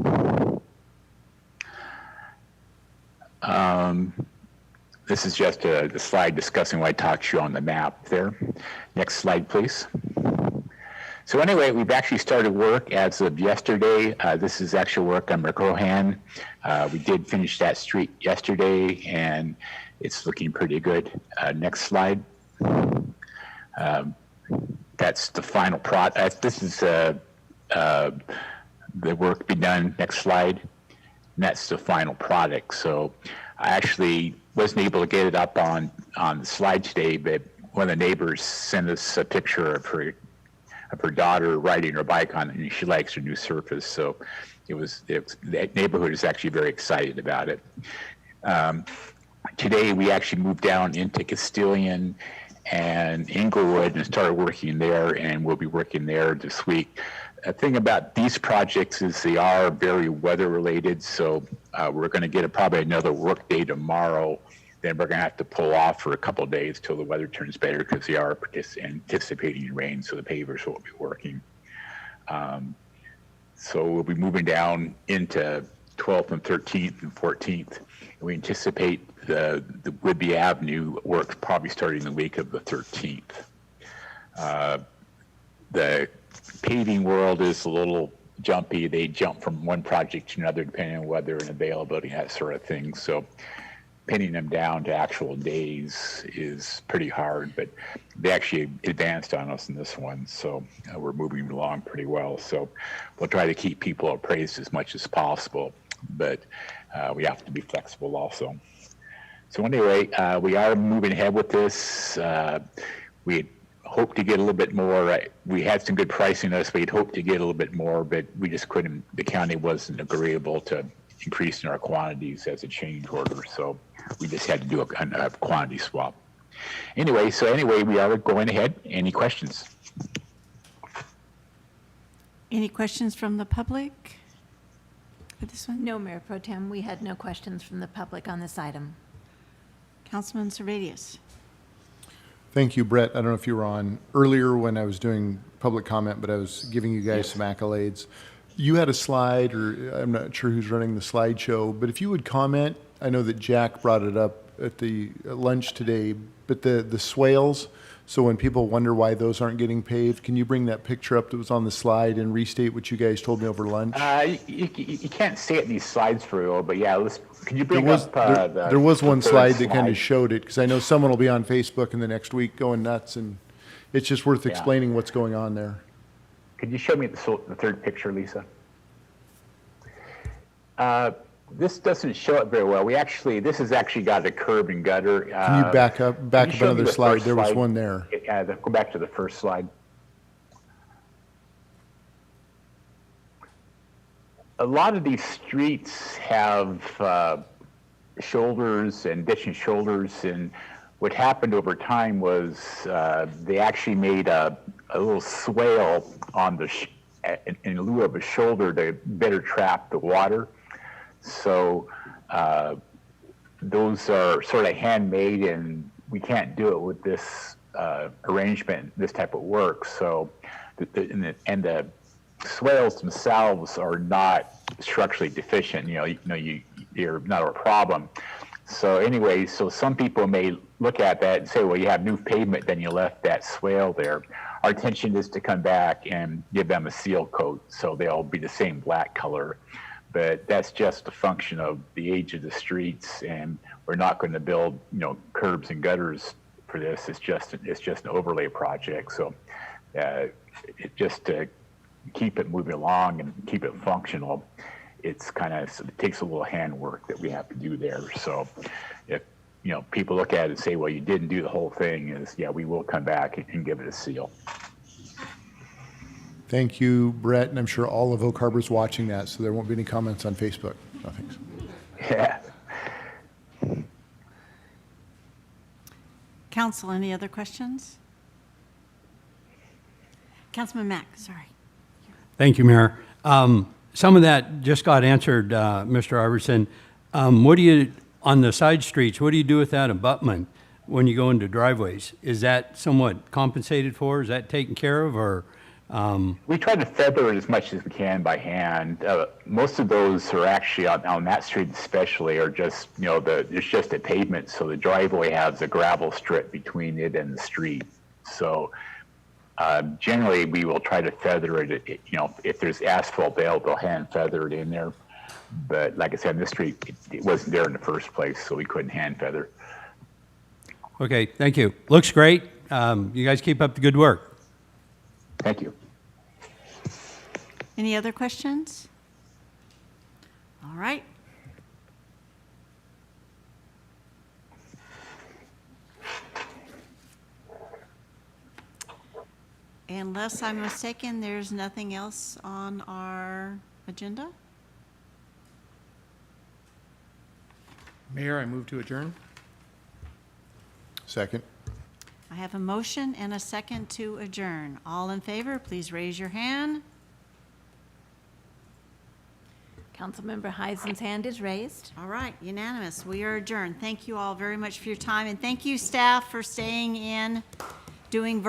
This is just a slide discussing what I talked to you on the map there. Next slide, please. So anyway, we've actually started work as of yesterday. This is actual work on McGohan. We did finish that street yesterday, and it's looking pretty good. Next slide. That's the final product. This is the work be done. Next slide. And that's the final product. So I actually wasn't able to get it up on the slide today, but one of the neighbors sent us a picture of her daughter riding her bike on it, and she likes her new surface. So the neighborhood is actually very excited about it. Today we actually moved down into Castilian and Inglewood and started working there, and we'll be working there this week. The thing about these projects is they are very weather related, so we're going to get probably another work day tomorrow. Then we're going to have to pull off for a couple of days till the weather turns better, because they are anticipating rain, so the pavers won't be working. So we'll be moving down into 12th and 13th and 14th. And we anticipate the Whidbey Avenue work probably starting the week of the 13th. The paving world is a little jumpy. They jump from one project to another depending on weather and availability, that sort of thing. So pinning them down to actual days is pretty hard, but they actually advanced on us in this one, so we're moving along pretty well. So we'll try to keep people appraised as much as possible, but we have to be flexible also. So anyway, we are moving ahead with this. We hope to get a little bit more. We had some good pricing on this. We'd hoped to get a little bit more, but we just couldn't. The county wasn't agreeable to increasing our quantities as a change order, so we just had to do a quantity swap. Anyway, we are going ahead. Any questions? Any questions from the public for this one? No, Mayor Pro Tem, we had no questions from the public on this item. Councilman Servadius. Thank you, Brett. I don't know if you were on earlier when I was doing public comment, but I was giving you guys some accolades. You had a slide, or I'm not sure who's running the slideshow, but if you would comment, I know that Jack brought it up at the lunch today, but the swales, so when people wonder why those aren't getting paved, can you bring that picture up that was on the slide and restate what you guys told me over lunch? You can't see it in these slides very well, but yeah, can you bring up there was one the third slide that kind of showed it, because I know someone will be on Facebook in the next week going nuts, and it's just worth explaining what's going on there. Could you show me the third picture, Lisa? This doesn't show it very well. This has actually got a curb and gutter. Can you back up another slide? There was one there. Go back to the first slide. A lot of these streets have shoulders and ditch and shoulders, and what happened over time was they actually made a little swale on in lieu of a shoulder to better trap the water. So those are sort of handmade, and we can't do it with this arrangement, this type of work. So, the swales themselves are not structurally deficient. You're not a problem. So anyway, so some people may look at that and say, well, you have new pavement, then you left that swale there. Our intention is to come back and give them a seal coat, so they'll be the same black color. But that's just a function of the age of the streets, and we're not going to build, curbs and gutters for this. It's just an overlay project. So, just to keep it moving along and keep it functional, it takes a little handwork that we have to do there. So, if people look at it and say, well, you didn't do the whole thing, we will come back and give it a seal. Thank you, Brett, and I'm sure all of Oak Harbor's watching that, so there won't be any comments on Facebook. No, thanks. Yeah. Council, any other questions? Councilman Mack, sorry. Thank you, Mayor. Some of that just got answered, Mr. Iverson. On the side streets, what do you do with that abutment when you go into driveways? Is that somewhat compensated for? Is that taken care of, or? We try to feather it as much as we can by hand. Most of those are actually on that street especially are just, it's just a pavement. So the driveway has a gravel strip between it and the street. So generally we will try to feather it. If there's asphalt, they'll hand feather it in there. But like I said, this street, it wasn't there in the first place, so we couldn't hand feather. Okay, thank you. Looks great. You guys keep up the good work. Thank you. Any other questions? All right. Unless I'm mistaken, there's nothing else on our agenda? Mayor, I move to adjourn. Second. I have a motion and a second to adjourn. All in favor, please raise your hand. Councilmember Heisen's hand is raised. All right, unanimous. We are adjourned. Thank you all very much for your time, and thank you, staff, for staying in, doing virtual